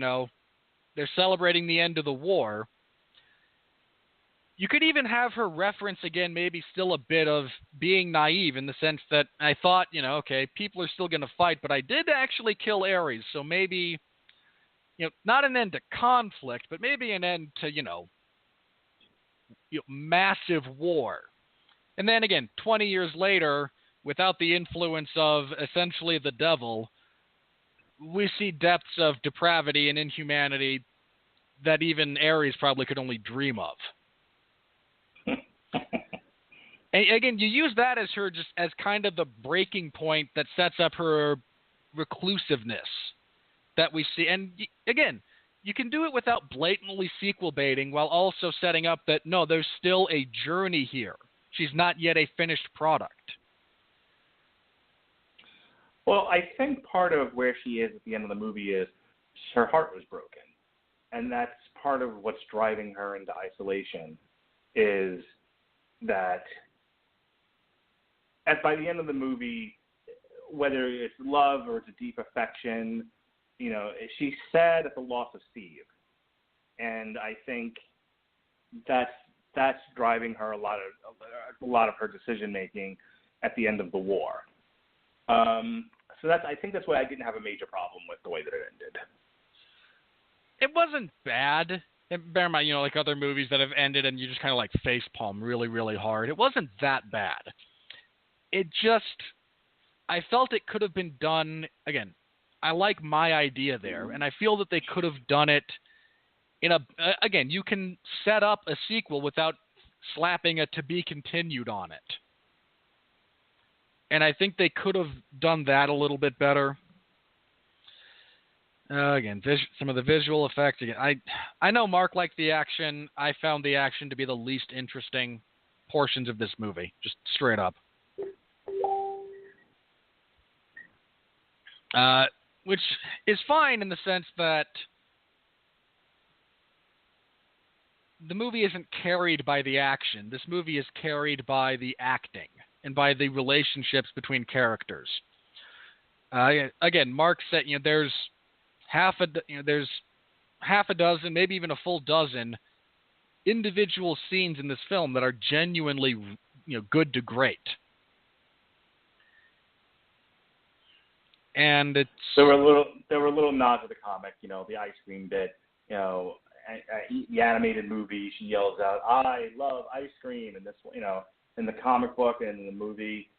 they're celebrating the end of the war, you could even have her reference, again, maybe still a bit of being naive in the sense that I thought, okay, people are still going to fight, but I did actually kill Ares, so maybe, not an end to conflict, but maybe an end to, massive war. And then again, 20 years later, without the influence of essentially the devil, we see depths of depravity and inhumanity that even Ares probably could only dream of. And again, you use that as her just as kind of the breaking point that sets up her reclusiveness that we see. And again, you can do it without blatantly sequel baiting while also setting up that, no, there's still a journey here. She's not yet a finished product. Well, I think part of where she is at the end of the movie is her heart was broken. And that's part of what's driving her into isolation, is that by the end of the movie, whether it's love or it's a deep affection, she's sad at the loss of Steve. and I think that's driving her a lot of her decision making at the end of the war. So I think that's why I didn't have a major problem with the way that it ended. It wasn't bad. And bear in mind, like other movies that have ended and you just kind of like facepalm really, really hard. It wasn't that bad. It just, I felt it could have been done, again, I like my idea there, and I feel that they could have done it again, you can set up a sequel without slapping a to be continued on it. And I think they could have done that a little bit better. Again, some of the visual effects. Again, I know Mark liked the action. I found the action to be the least interesting portions of this movie, just straight up. Which is fine in the sense that the movie isn't carried by the action. This movie is carried by the acting and by the relationships between characters. Again, Mark said, there's half a dozen, maybe even a full dozen individual scenes in this film that are genuinely, good to great. And there were little nods to the comic, the ice cream bit, the animated movie. She yells out, "I love ice cream," and this, in the comic book and in the movie,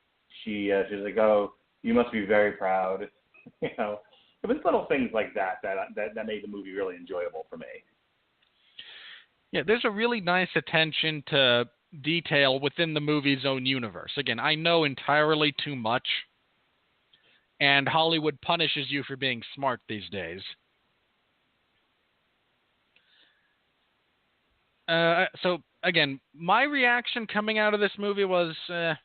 she's like, "Oh, you must be very proud." It was little things like that made the movie really enjoyable for me. Yeah, there's a really nice attention to detail within the movie's own universe. Again, I know entirely too much, and Hollywood punishes you for being smart these days. So, again, my reaction coming out of this movie was, I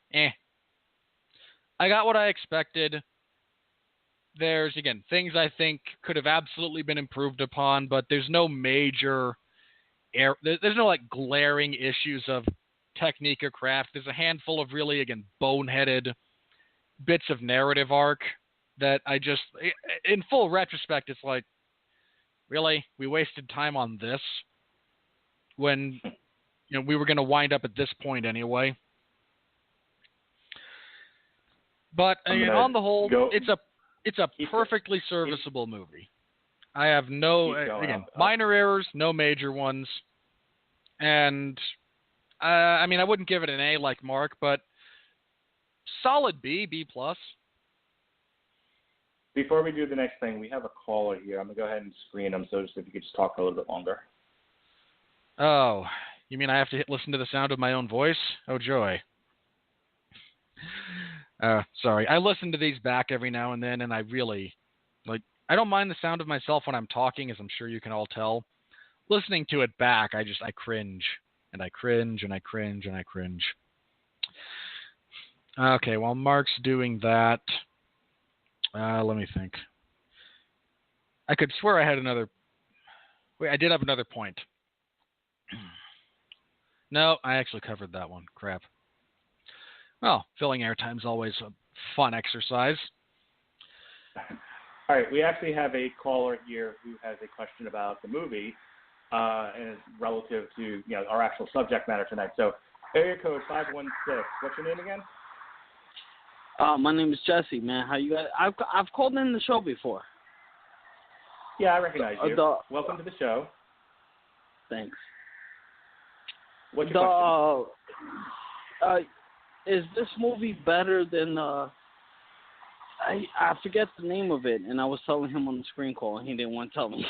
got what I expected. There's, again, things I think could have absolutely been improved upon, but there's no major, there's no, glaring issues of technique or craft. There's a handful of really, again, boneheaded bits of narrative arc that I just, in full retrospect, it's like, really? We wasted time on this? When, we were going to wind up at this point anyway. But on the whole, it's a perfectly serviceable movie. I have minor errors, no major ones. And, I wouldn't give it an A like Mark, but solid B+. Before we do the next thing, we have a caller here. I'm going to go ahead and screen him, so if you could just talk for a little bit longer. Oh, you mean I have to listen to the sound of my own voice? Oh, joy. Sorry. I listen to these back every now and then, and I really, I don't mind the sound of myself when I'm talking, as I'm sure you can all tell. Listening to it back, I cringe, and I cringe, and I cringe, and I cringe. Okay, while Mark's doing that, let me think. I could swear I had another... Wait, I did have another point. No, I actually covered that one. Crap. Well, filling airtime's always a fun exercise. All right, we actually have a caller here who has a question about the movie, and it's relative to our actual subject matter tonight. So, area code 516. What's your name again? My name is Jesse, man. How you guys? I've called in the show before. Yeah, I recognize you. Welcome to the show. Thanks. What's your question? Is this movie better than I forget the name of it, and I was telling him on the screen call, and he didn't want to tell me.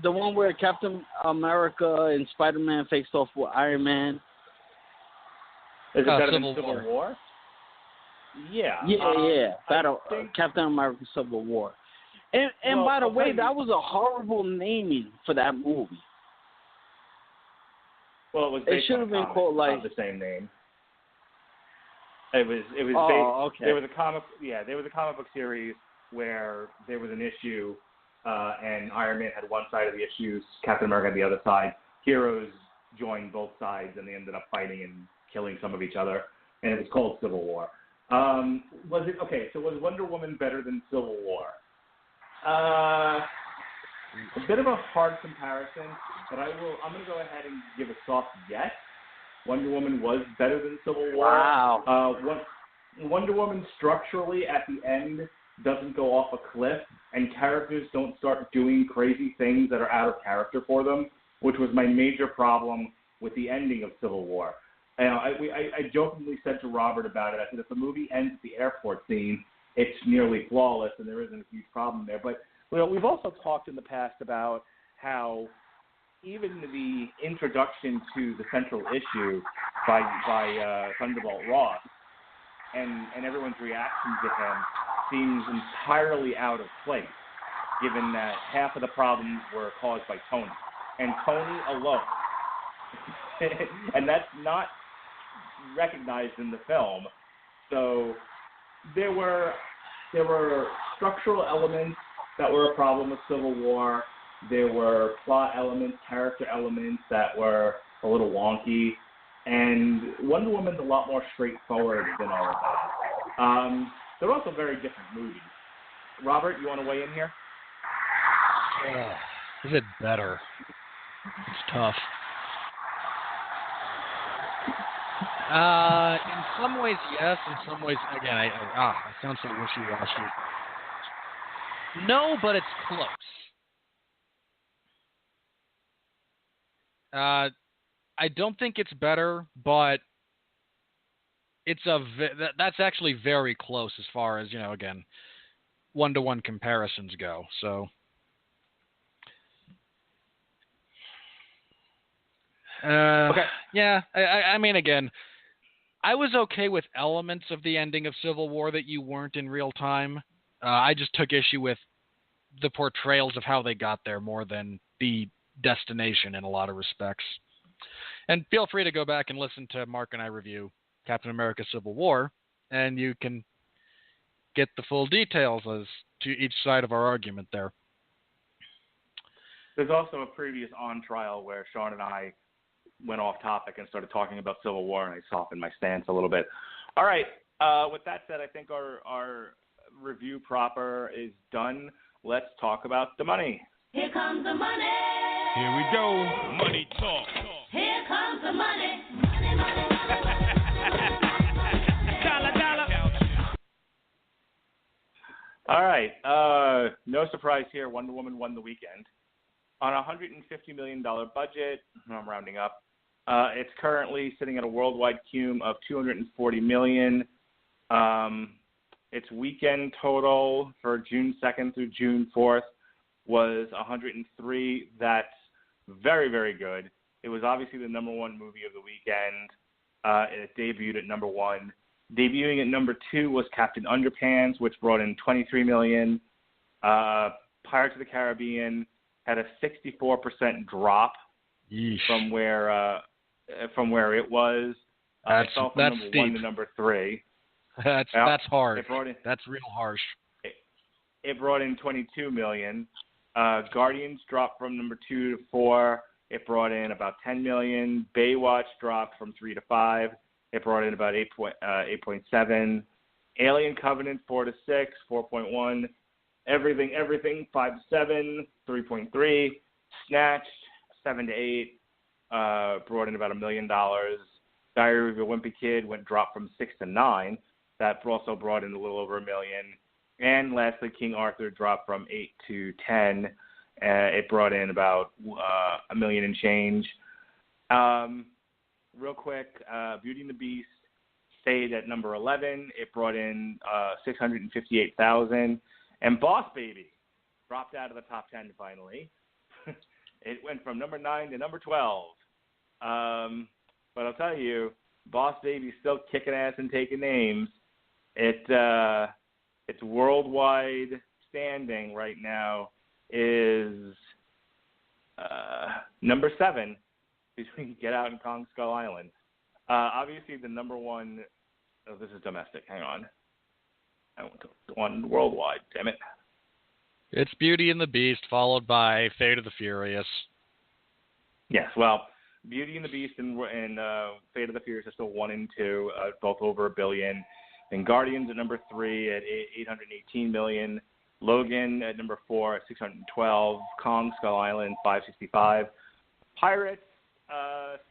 The one where Captain America and Spider-Man faced off with Iron Man. Is it better than Civil War? Yeah. Yeah. Captain America Civil War. And by the way, that was a horrible naming for that movie. Well, it was based should have been called the same name. It was based. Okay. There was a comic book series where there was an issue, and Iron Man had one side of the issue, Captain America had the other side. Heroes joined both sides, and they ended up fighting and killing some of each other, and it was called Civil War. Was Wonder Woman better than Civil War? A bit of a hard comparison, but I'm going to go ahead and give a soft yes. Wonder Woman was better than Civil War. Wow. Wonder Woman structurally at the end doesn't go off a cliff, and characters don't start doing crazy things that are out of character for them, which was my major problem with the ending of Civil War. I jokingly said to Robert about it, I said, if the movie ends at the airport scene, it's nearly flawless, and there isn't a huge problem there. But we've also talked in the past about how even the introduction to the central issue by Thunderbolt Ross and everyone's reaction to him seems entirely out of place, given that half of the problems were caused by Tony, and Tony alone. And that's not recognized in the film. So there were structural elements that were a problem with Civil War. There were plot elements, character elements that were a little wonky. And Wonder Woman's a lot more straightforward than all of that. They're also very different movies. Robert, you want to weigh in here? Is it better? It's tough. In some ways, yes. In some ways, again, I sound so wishy-washy. No, but it's close. I don't think it's better, but it's that's actually very close as far as, again, one-to-one comparisons go. So, okay. Yeah, I mean, again, I was okay with elements of the ending of Civil War that you weren't in real time. I just took issue with the portrayals of how they got there more than the destination in a lot of respects. And feel free to go back and listen to Mark and I review Captain America Civil War, and you can get the full details as to each side of our argument there. There's also a previous on trial where Sean and I went off topic and started talking about Civil War, and I softened my stance a little bit. All right. With that said, I think our review proper is done. Let's talk about the money. Here comes the money. Here we go. Money talk. Here comes the money. Money, money, money. Dollar, dollar. All right. No surprise here. Wonder Woman won the weekend. On a $150 million budget, I'm rounding up, it's currently sitting at a worldwide cume of $240 million. Its weekend total for June 2nd through June 4th was 103. That's very, very good. It was obviously the number one movie of the weekend. It debuted at number one. Debuting at number two was Captain Underpants, which brought in $23 million. Pirates of the Caribbean had a 64% drop from where it was. It fell from number steep. one to number three. That's hard. That's real harsh. It brought in $22 million. Guardians dropped from number 2 to 4. It brought in about $10 million. Baywatch dropped from 3 to 5. It brought in about 8.7. Alien Covenant 4 to 6, 4.1. Everything 5 to 7, 3.3. Snatched 7 to 8. Brought in about $1 million. Diary of a Wimpy Kid dropped from 6 to 9. That also brought in a little over $1 million. And lastly, King Arthur dropped from 8 to 10. It brought in about $1 million and change. Real quick, Beauty and the Beast stayed at number 11. It brought in $658,000. And Boss Baby dropped out of the top 10 finally. It went from number 9 to number 12. But I'll tell you, Boss Baby's still kicking ass and taking names. Its worldwide standing right now is number 7 between Get Out and Kong Skull Island. Obviously, the number one. Oh, this is domestic. Hang on. I went to the one worldwide. Damn it. It's Beauty and the Beast, followed by Fate of the Furious. Yes. Well, Beauty and the Beast and Fate of the Furious are still 1 and 2, both over $1 billion. And Guardians at number 3 at $818 million. Logan at number 4 at 612. Kong Skull Island 565. Pirates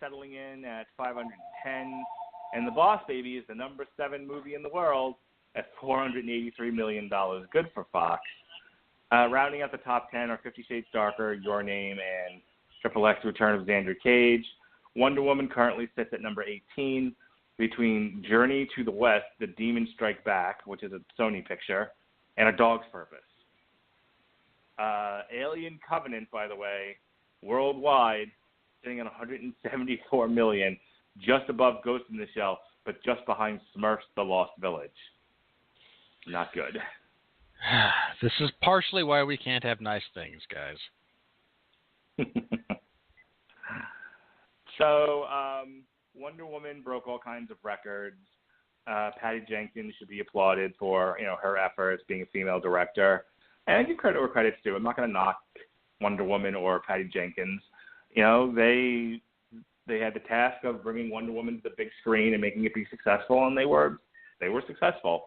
settling in at 510. And The Boss Baby is the number 7 movie in the world at $483 million. Good for Fox. Rounding out the top 10 are 50 Shades Darker, Your Name, and Triple X Return of Xander Cage. Wonder Woman currently sits at number 18 between Journey to the West, The Demon Strike Back, which is a Sony picture, and A Dog's Purpose. Alien Covenant, by the way, worldwide, sitting at $174 million, just above Ghost in the Shell, but just behind Smurfs: The Lost Village. Not good. This is partially why we can't have nice things, guys. So, Wonder Woman broke all kinds of records. Patty Jenkins should be applauded for, her efforts being a female director. And I give credit where credit's due. I'm not going to knock Wonder Woman or Patty Jenkins. They had the task of bringing Wonder Woman to the big screen and making it be successful, and they were successful.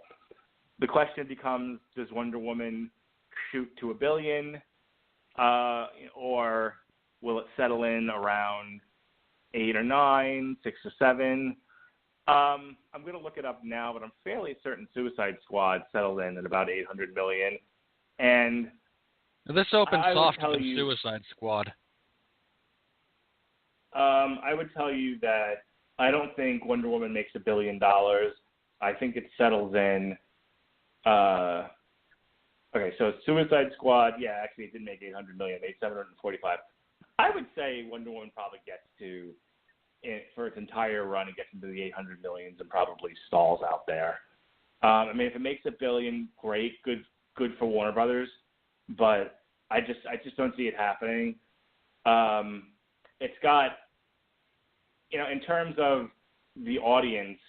The question becomes, does Wonder Woman shoot to $1 billion, or will it settle in around 8 or 9, 6 or 7? I'm going to look it up now, but I'm fairly certain Suicide Squad settled in at about $800 million. And this opens softer than Suicide Squad. I would tell you that I don't think Wonder Woman makes $1 billion. I think it settles in. Okay, so Suicide Squad, yeah, actually it didn't make $800 million, it made $745. I would say Wonder Woman probably gets to, for its entire run, it gets into the $800 millions and probably stalls out there. If it makes $1 billion, great, good for Warner Brothers, but I just don't see it happening. It's got, in terms of the audience,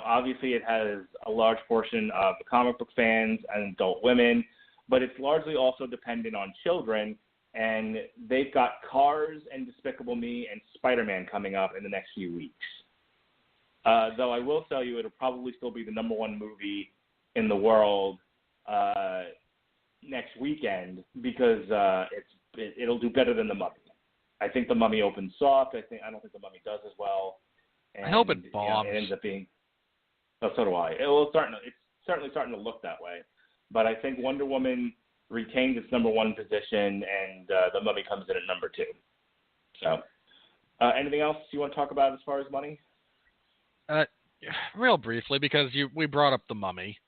obviously it has a large portion of the comic book fans and adult women, but it's largely also dependent on children, and they've got Cars and Despicable Me and Spider-Man coming up in the next few weeks. Though I will tell you it'll probably still be the number 1 movie in the world next weekend because it'll do better than The Mummy. I think The Mummy opens soft. I don't think The Mummy does as well. And, I hope it bombs. It ends up being. Oh, so do I. It's certainly starting to look that way. But I think Wonder Woman retains its number 1 position, and The Mummy comes in at number 2. So, anything else you want to talk about as far as money? Real briefly, because we brought up The Mummy.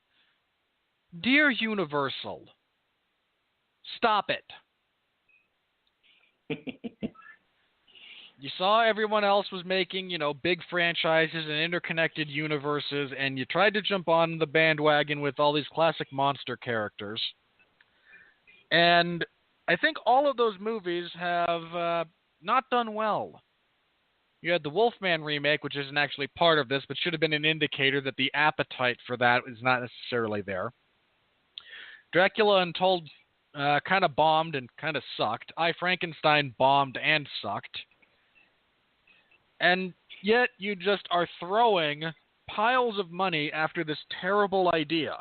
Dear Universal, stop it. You saw everyone else was making, big franchises and interconnected universes, and you tried to jump on the bandwagon with all these classic monster characters. And I think all of those movies have not done well. You had the Wolfman remake, which isn't actually part of this, but should have been an indicator that the appetite for that is not necessarily there. Dracula Untold kind of bombed and kind of sucked. I, Frankenstein bombed and sucked. And yet you just are throwing piles of money after this terrible idea.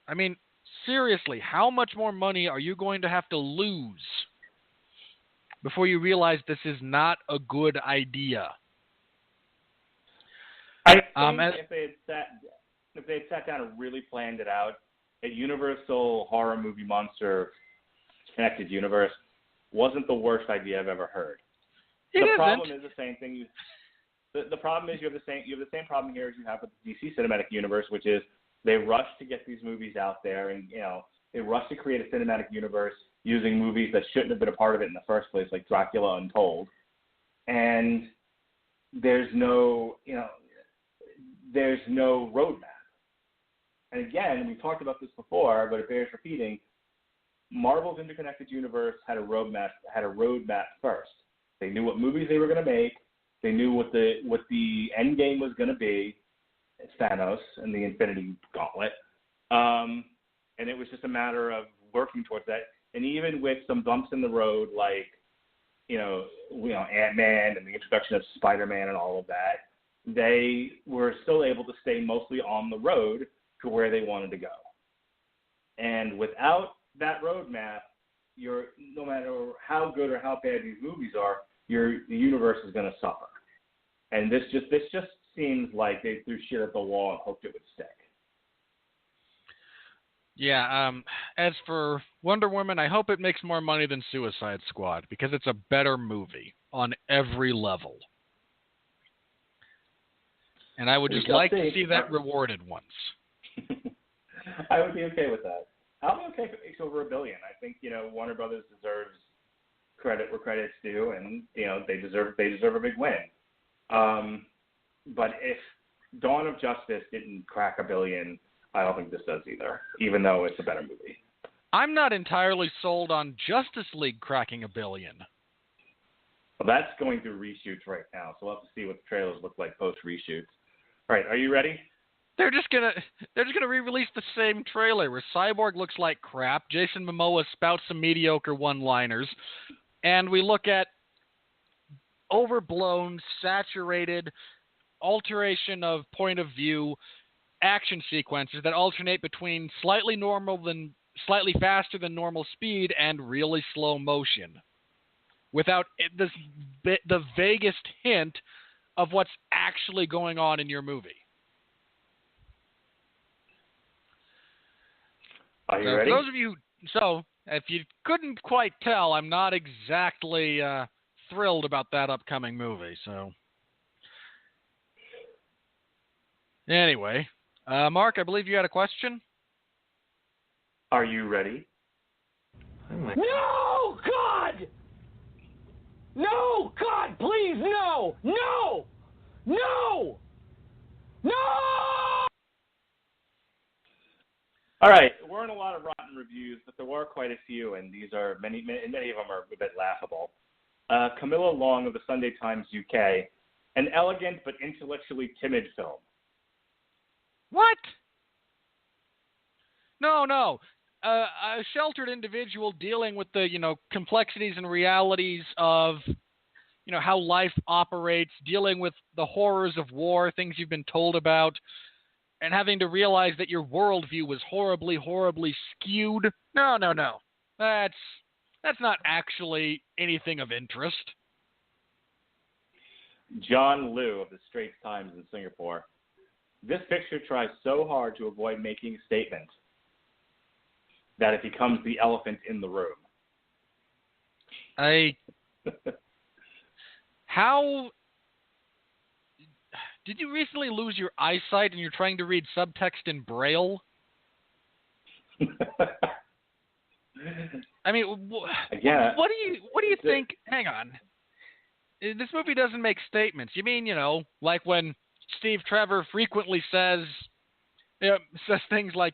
I mean, seriously, how much more money are you going to have to lose before you realize this is not a good idea? I think if they had sat down and really planned it out, a Universal horror movie monster connected universe wasn't the worst idea I've ever heard. The problem is the same thing. The problem is you have the same problem here as you have with the DC Cinematic Universe, which is they rush to get these movies out there, and they rush to create a cinematic universe using movies that shouldn't have been a part of it in the first place, like Dracula Untold. And there's no roadmap. And again, we've talked about this before, but it bears repeating. Marvel's interconnected universe had a roadmap first. They knew what movies they were going to make. They knew what the end game was going to be. It's Thanos and the Infinity Gauntlet. And it was just a matter of working towards that. And even with some bumps in the road, like, Ant-Man and the introduction of Spider-Man and all of that, they were still able to stay mostly on the road to where they wanted to go. And without that roadmap, no matter how good or how bad these movies are, the universe is going to suffer. And this just seems like they threw shit at the wall and hoped it would stick. Yeah, as for Wonder Woman, I hope it makes more money than Suicide Squad, because it's a better movie on every level. And I would just like to see that rewarded once. I would be okay with that. I'll be okay if it makes over $1 billion. I think, Warner Brothers deserves credit where credit's due, and, they deserve a big win. But if Dawn of Justice didn't crack $1 billion, I don't think this does either, even though it's a better movie. I'm not entirely sold on Justice League cracking $1 billion. Well, that's going through reshoots right now, so we'll have to see what the trailers look like post-reshoots. All right, are you ready? They're just gonna re-release the same trailer where Cyborg looks like crap, Jason Momoa spouts some mediocre one-liners, and we look at overblown, saturated, alteration of point of view action sequences that alternate between slightly faster than normal speed and really slow motion, without the vaguest hint of what's actually going on in your movie. Are you ready? For those of you, if you couldn't quite tell, I'm not exactly thrilled about that upcoming movie. So, anyway, Mark, I believe you had a question. Are you ready? No, God! No, God, please, no! No! No! No! All right, we're in a lot of rotten reviews, but there were quite a few, and these are many of them are a bit laughable. Camilla Long of the Sunday Times UK, an elegant but intellectually timid film. What? No. A sheltered individual dealing with the, complexities and realities of, how life operates, dealing with the horrors of war, things you've been told about, and having to realize that your worldview was horribly, horribly skewed. No. That's not actually anything of interest. John Liu of the Straits Times in Singapore. This picture tries so hard to avoid making a statement that it becomes the elephant in the room. How did you recently lose your eyesight and you're trying to read subtext in Braille? I mean, what do you think? Hang on. This movie doesn't make statements. You mean, like when Steve Trevor frequently says things like,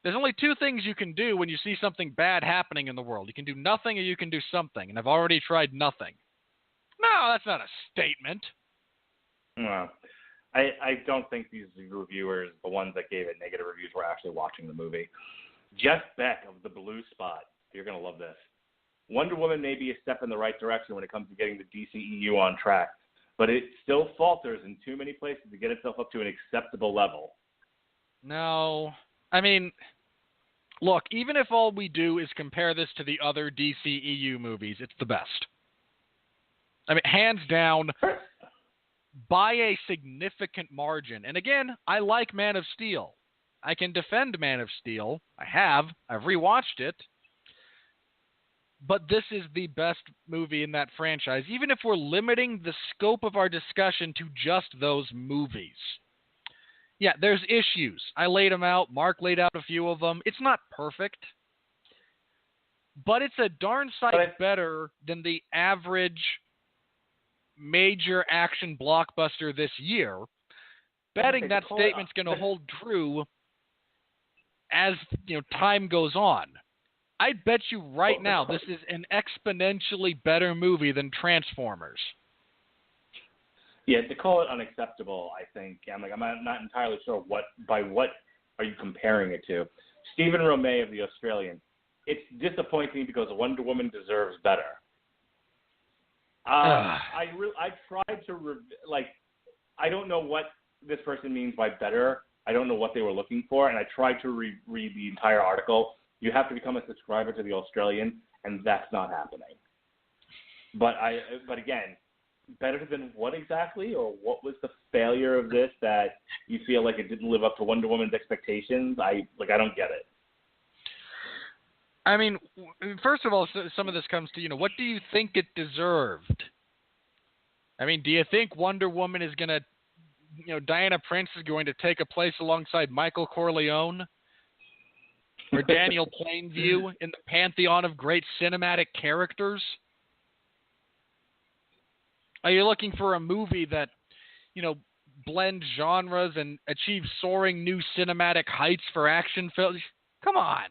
there's only two things you can do when you see something bad happening in the world. You can do nothing or you can do something, and I've already tried nothing. No, that's not a statement. No. I don't think these reviewers, the ones that gave it negative reviews, were actually watching the movie. Jeff Beck of The Blue Spot. You're going to love this. Wonder Woman may be a step in the right direction when it comes to getting the DCEU on track, but it still falters in too many places to get itself up to an acceptable level. No. I mean, look, even if all we do is compare this to the other DCEU movies, it's the best. I mean, hands down, by a significant margin. And again, I like Man of Steel. I can defend Man of Steel. I've rewatched it. But this is the best movie in that franchise, even if we're limiting the scope of our discussion to just those movies. Yeah, there's issues. I laid them out. Mark laid out a few of them. It's not perfect, but it's a darn sight better than the average major action blockbuster this year. Betting that statement's going to hold true as time goes on. I'd bet you right now this is an exponentially better movie than Transformers. Yeah, to call it unacceptable, I think, I'm not entirely sure what are you comparing it to. Stephen Romay of The Australian. It's disappointing because Wonder Woman deserves better. I tried to I don't know what this person means by better, I don't know what they were looking for, and I tried to read the entire article. You have to become a subscriber to the Australian, and that's not happening. But again, better than what exactly, or what was the failure of this that you feel like it didn't live up to Wonder Woman's expectations? I don't get it. I mean, first of all, some of this comes to, what do you think it deserved? I mean, do you think Wonder Woman is going to, Diana Prince is going to take a place alongside Michael Corleone or Daniel Plainview in the pantheon of great cinematic characters? Are you looking for a movie that, blends genres and achieves soaring new cinematic heights for action films? Come on.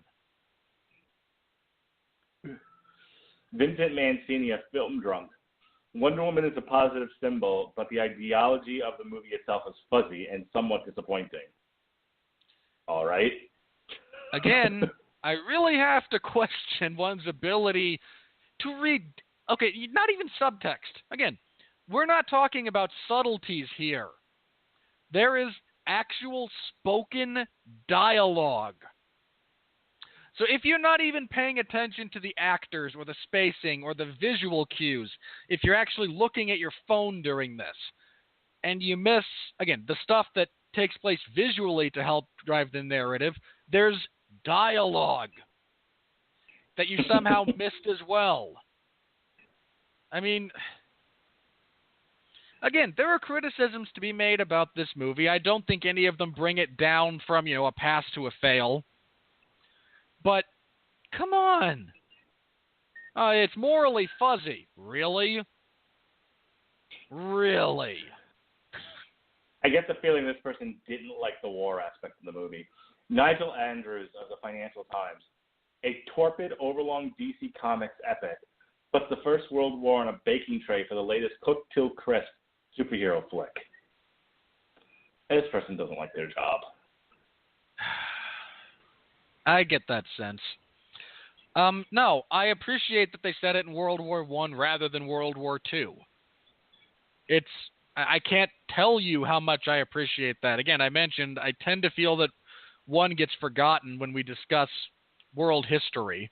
Vincent Mancini, a film drunk. Wonder Woman is a positive symbol, but the ideology of the movie itself is fuzzy and somewhat disappointing. All right. Again, I really have to question one's ability to read. Okay, not even subtext. Again, we're not talking about subtleties here. There is actual spoken dialogue. So if you're not even paying attention to the actors or the spacing or the visual cues, if you're actually looking at your phone during this, and you miss, again, the stuff that takes place visually to help drive the narrative, there's dialogue that you somehow missed as well. I mean, again, there are criticisms to be made about this movie. I don't think any of them bring it down from, a pass to a fail. But, come on. It's morally fuzzy. Really? Really? I get the feeling this person didn't like the war aspect of the movie. Nigel Andrews of the Financial Times. A torpid, overlong DC Comics epic puts the First World War on a baking tray for the latest cooked till crisp superhero flick. This person doesn't like their job. I get that sense. No, I appreciate that they said it in World War I rather than World War II. I can't tell you how much I appreciate that. Again, I mentioned I tend to feel that one gets forgotten when we discuss world history.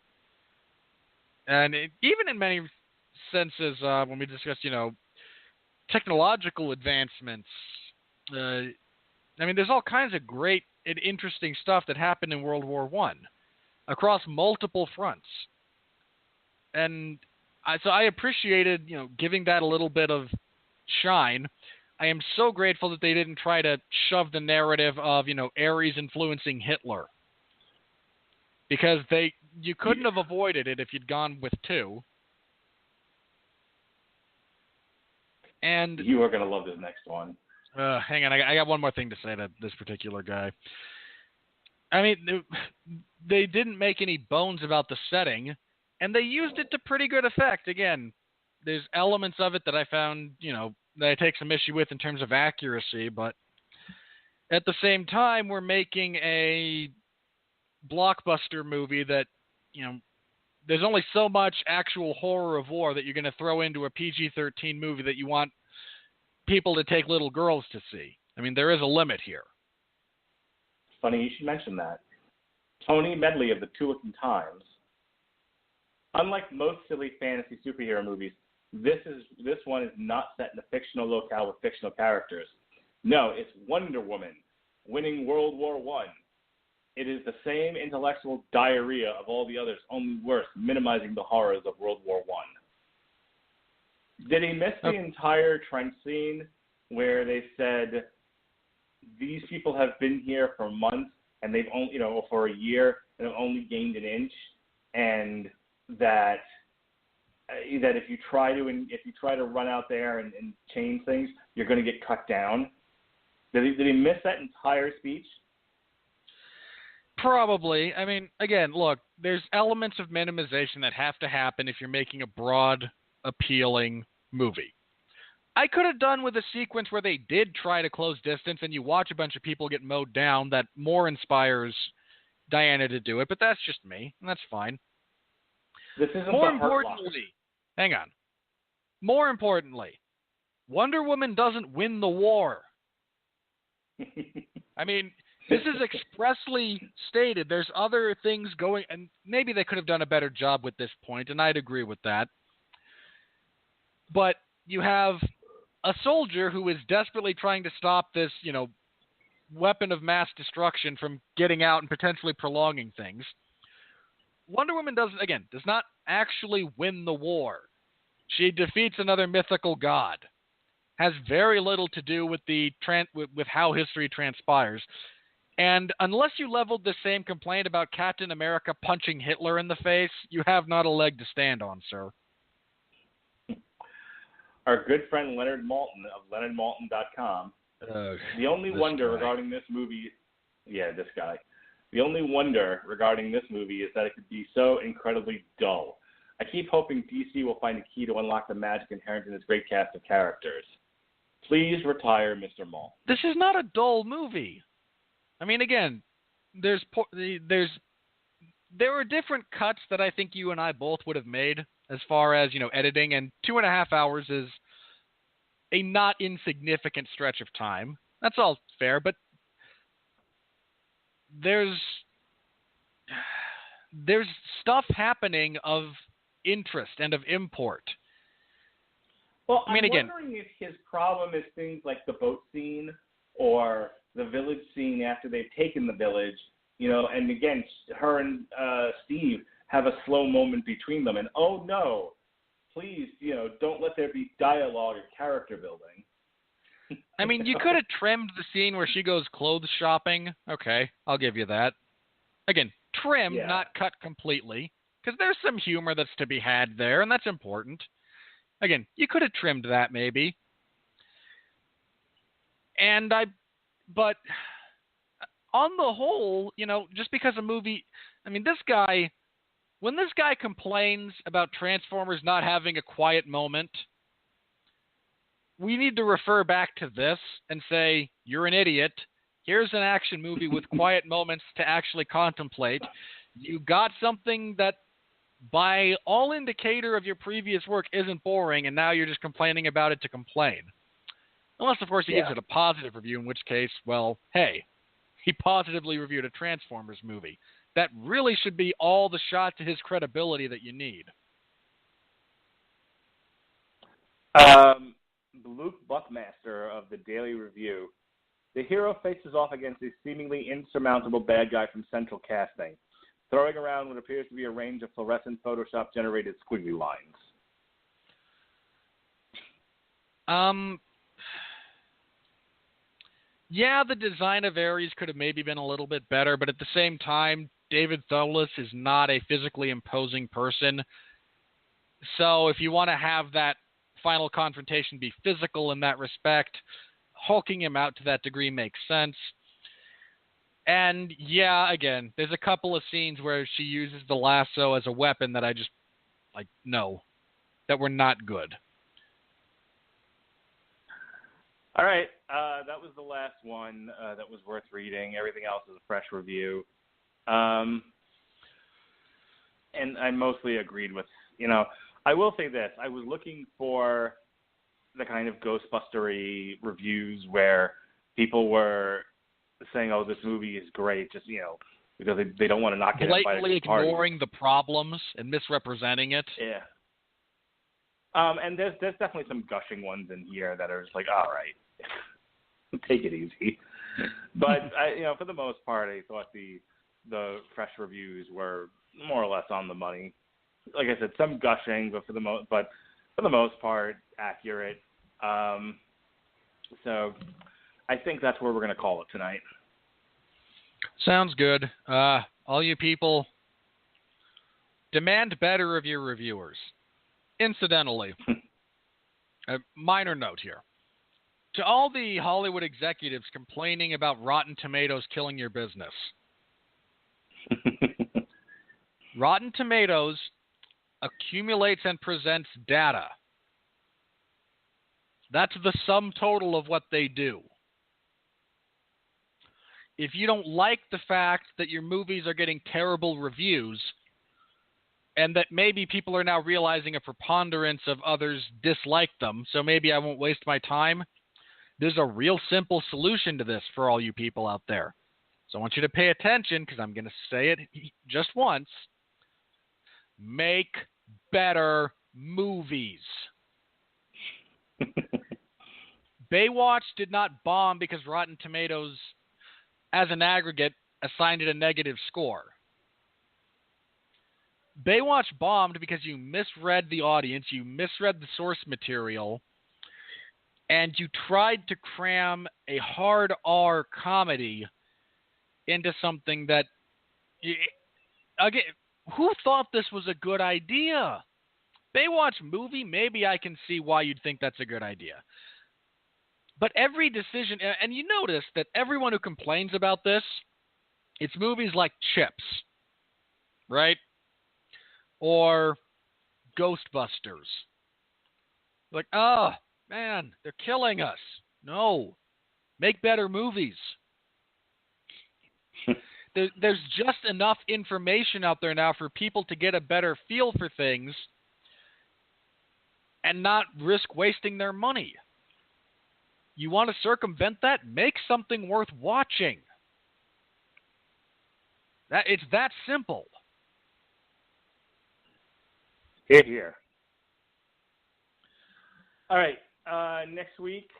And even in many senses, when we discuss, technological advancements, there's all kinds of great and interesting stuff that happened in World War I across multiple fronts. And so I appreciated, giving that a little bit of shine. I am so grateful that they didn't try to shove the narrative of, Ares influencing Hitler. Because you couldn't have avoided it if you'd gone with two. And you are going to love this next one. Hang on, I got one more thing to say to this particular guy. I mean, they didn't make any bones about the setting, and they used it to pretty good effect. Again, there's elements of it that I found, that I take some issue with in terms of accuracy, but at the same time, we're making a blockbuster movie that, there's only so much actual horror of war that you're going to throw into a PG-13 movie that you want people to take little girls to see. I mean, there is a limit here. Funny you should mention that. Tony Medley of the Tulican Times. Unlike most silly fantasy superhero movies, this one is not set in a fictional locale with fictional characters. No, it's Wonder Woman winning World War I. It is the same intellectual diarrhea of all the others, only worse, minimizing the horrors of World War I. Did he miss the entire trench scene where they said these people have been here for months and they've only, for a year and have only gained an inch, and that if you try to run out there and change things, you're going to get cut down? Did he miss that entire speech? Probably. I mean, again, look, there's elements of minimization that have to happen if you're making a broad, appealing movie. I could have done with a sequence where they did try to close distance and you watch a bunch of people get mowed down that more inspires Diana to do it, but that's just me, and that's fine. This isn't more importantly, hang on. More importantly, Wonder Woman doesn't win the war. I mean, This is expressly stated. There's other things going, and maybe they could have done a better job with this point, and I'd agree with that. But you have a soldier who is desperately trying to stop this, weapon of mass destruction from getting out and potentially prolonging things. Wonder Woman does not actually win the war. She defeats another mythical god. Has very little to do with with how history transpires. And unless you leveled the same complaint about Captain America punching Hitler in the face, you have not a leg to stand on, sir. Our good friend Leonard Maltin of LeonardMaltin.com. The only wonder regarding this movie, this guy. The only wonder regarding this movie is that it could be so incredibly dull. I keep hoping DC will find a key to unlock the magic inherent in this great cast of characters. Please retire, Mr. Maltin. This is not a dull movie. I mean, again, there are different cuts that I think you and I both would have made as far as, editing, and 2.5 hours is a not insignificant stretch of time. That's all fair, but there's stuff happening of interest and of import. Well, I'm wondering if his problem is things like the boat scene or the village scene after they've taken the village, and again, her and Steve have a slow moment between them, and oh no, please, don't let there be dialogue or character building. I mean, you could have trimmed the scene where she goes clothes shopping. Okay, I'll give you that. Again, trimmed, not cut completely, because there's some humor that's to be had there, and that's important. Again, you could have trimmed that maybe. But on the whole, just because a movie, when this guy complains about Transformers not having a quiet moment, we need to refer back to this and say, you're an idiot. Here's an action movie with quiet moments to actually contemplate. You got something that, by all indicator of your previous work, isn't boring, and now you're just complaining about it to complain. Unless, of course, he gives it a positive review, in which case, well, hey, he positively reviewed a Transformers movie. That really should be all the shot to his credibility that you need. Luke Buckmaster of the Daily Review. The hero faces off against a seemingly insurmountable bad guy from Central Casting, throwing around what appears to be a range of fluorescent Photoshop-generated squiggly lines. Yeah, the design of Ares could have maybe been a little bit better, but at the same time, David Thewlis is not a physically imposing person. So if you want to have that final confrontation be physical in that respect, hulking him out to that degree makes sense. And yeah, again, there's a couple of scenes where she uses the lasso as a weapon that I just, no, that were not good. All right, that was the last one that was worth reading. Everything else is a fresh review. And I mostly agreed with, I will say this. I was looking for the kind of Ghostbuster-y reviews where people were saying, oh, this movie is great, just, because they don't want to knock it in by blatantly ignoring the problems and misrepresenting it. Yeah. And there's definitely some gushing ones in here that are just like, all right, take it easy. But for the most part, I thought the fresh reviews were more or less on the money. Like I said, some gushing, but for the most part, accurate. So I think that's where we're going to call it tonight. Sounds good. All you people, demand better of your reviewers. Incidentally, a minor note here. To all the Hollywood executives complaining about Rotten Tomatoes killing your business. Rotten Tomatoes accumulates and presents data. That's the sum total of what they do. If you don't like the fact that your movies are getting terrible reviews, and that maybe people are now realizing a preponderance of others dislike them, so maybe I won't waste my time, there's a real simple solution to this for all you people out there. So I want you to pay attention because I'm going to say it just once. Make better movies. Baywatch did not bomb because Rotten Tomatoes, as an aggregate, assigned it a negative score. Baywatch bombed because you misread the audience, you misread the source material, and you tried to cram a hard R comedy into something that, again, who thought this was a good idea? Baywatch movie, maybe I can see why you'd think that's a good idea. But every decision, and you notice that everyone who complains about this, it's movies like Chips, right? Or Ghostbusters. Like, oh, man, they're killing us. No, make better movies. There's just enough information out there now for people to get a better feel for things and not risk wasting their money. You want to circumvent that? Make something worth watching. It's that simple. Here. All right. Next week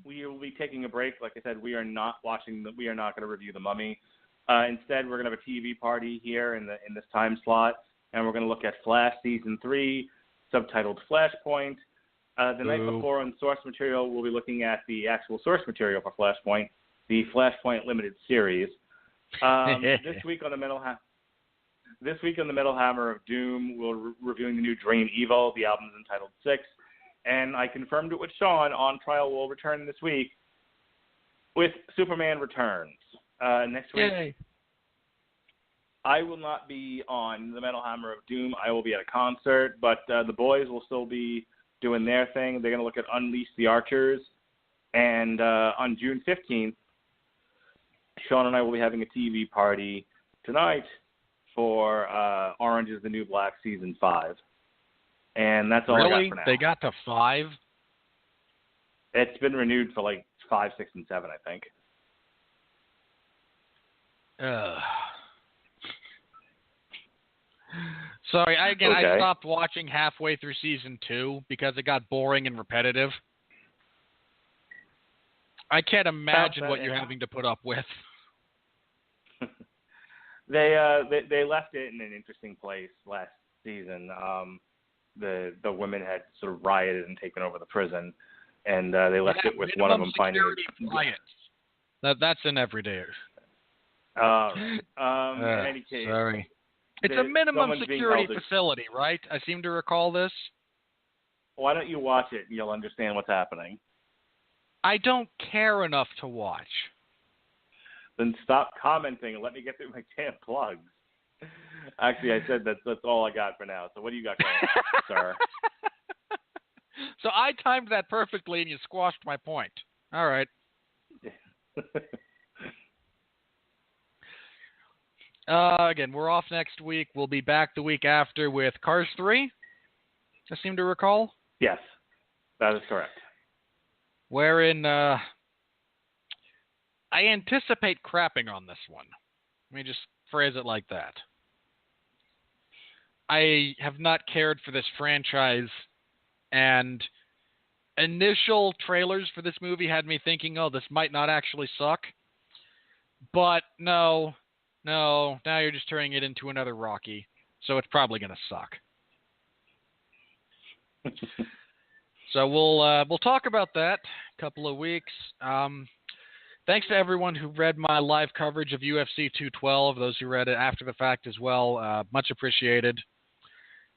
we will be taking a break. Like I said, we are not going to review The Mummy. Instead, we're going to have a TV party here in this time slot, and we're going to look at Flash Season 3, subtitled Flashpoint. The night before on source material, we'll be looking at the actual source material for Flashpoint, the Flashpoint Limited Series. This week on the Metal Hammer of Doom, we're reviewing the new Dream Evil. The album's entitled 6. And I confirmed it with Sean. On Trial will return this week with Superman Returns. Next week, Yay. I will not be on the Metal Hammer of Doom. I will be at a concert, but the boys will still be doing their thing. They're going to look at Unleash the Archers. And on June 15th, Sean and I will be having a TV party tonight for Orange is the New Black Season 5. And that's all I got for now. They got to 5? It's been renewed for like 5, 6, and 7, I think. Sorry, I Okay. stopped watching halfway through Season 2 because it got boring and repetitive. I can't imagine what you're having to put up with. They left it in an interesting place last season. The women had sort of rioted and taken over the prison, and they left it with one of them finding riots. That's an everyday. in any case, sorry. It's a minimum someone's being security held facility, right? I seem to recall this. Why don't you watch it and you'll understand what's happening? I don't care enough to watch. Then stop commenting and let me get through my damn plugs. Actually, I said that's all I got for now. So what do you got going on, sir? So I timed that perfectly and you squashed my point. All right. Again, we're off next week. We'll be back the week after with Cars 3, I seem to recall. Yes, that is correct. Wherein I anticipate crapping on this one. Let me just phrase it like that. I have not cared for this franchise, and initial trailers for this movie had me thinking, oh, this might not actually suck. But no, now you're just turning it into another Rocky, so it's probably going to suck. So we'll talk about that a couple of weeks. Thanks to everyone who read my live coverage of UFC 212, those who read it after the fact as well. Much appreciated.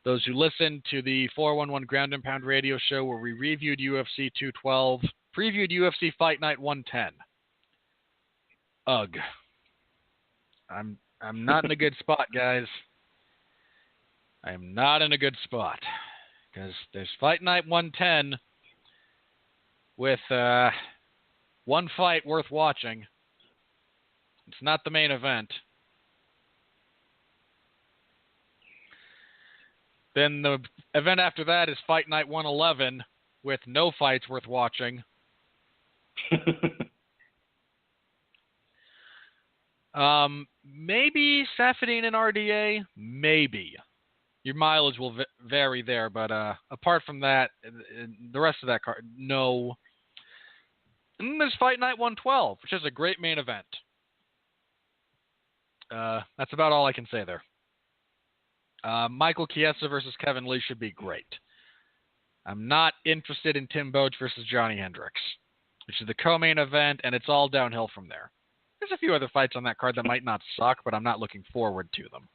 Those who listened to the 411 Ground and Pound radio show where we reviewed UFC 212, previewed UFC Fight Night 110. Ugh. I'm not in a good spot, guys. I am not in a good spot. Because there's Fight Night 110 with one fight worth watching. It's not the main event. Then the event after that is Fight Night 111 with no fights worth watching. Maybe Safedine and RDA. Maybe. Your mileage will vary there, but apart from that, the rest of that card, no. And then there's Fight Night 112, which is a great main event. That's about all I can say there. Michael Chiesa versus Kevin Lee should be great. I'm not interested in Tim Boach versus Johnny Hendricks, which is the co-main event, and it's all downhill from there. There's a few other fights on that card that might not suck, but I'm not looking forward to them.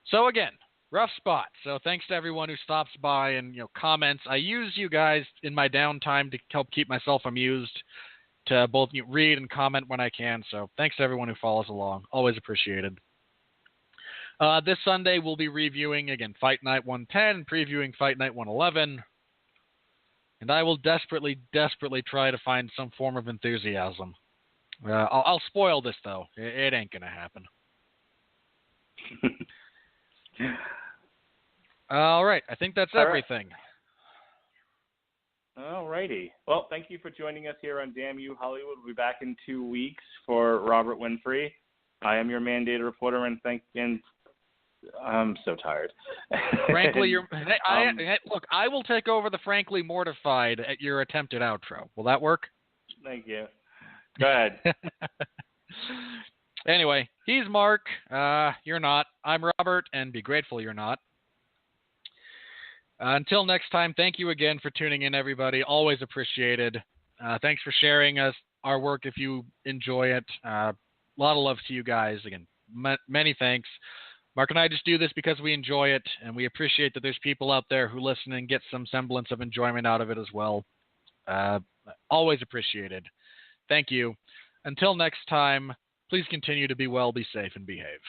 So again, rough spot. So thanks to everyone who stops by and comments. I use you guys in my downtime to help keep myself amused, to both read and comment when I can. So thanks to everyone who follows along. Always appreciated. This Sunday we'll be reviewing again Fight Night 110 and previewing Fight Night 111. And I will desperately try to find some form of enthusiasm. I'll spoil this though. It ain't gonna happen. All right, I think that's everything. All righty. Well, thank you for joining us here on Damn You Hollywood. We'll be back in 2 weeks for Robert Winfree. I am your mandated reporter, and I'm so tired. Frankly, look, I will take over the frankly mortified at your attempted outro. Will that work? Thank you. Go ahead. Anyway, he's Mark. You're not. I'm Robert, and be grateful you're not. Until next time, thank you again for tuning in, everybody. Always appreciated. Thanks for sharing our work if you enjoy it. A lot of love to you guys. Again, many thanks. Mark and I just do this because we enjoy it, and we appreciate that there's people out there who listen and get some semblance of enjoyment out of it as well. Always appreciated. Thank you. Until next time, please continue to be well, be safe, and behave.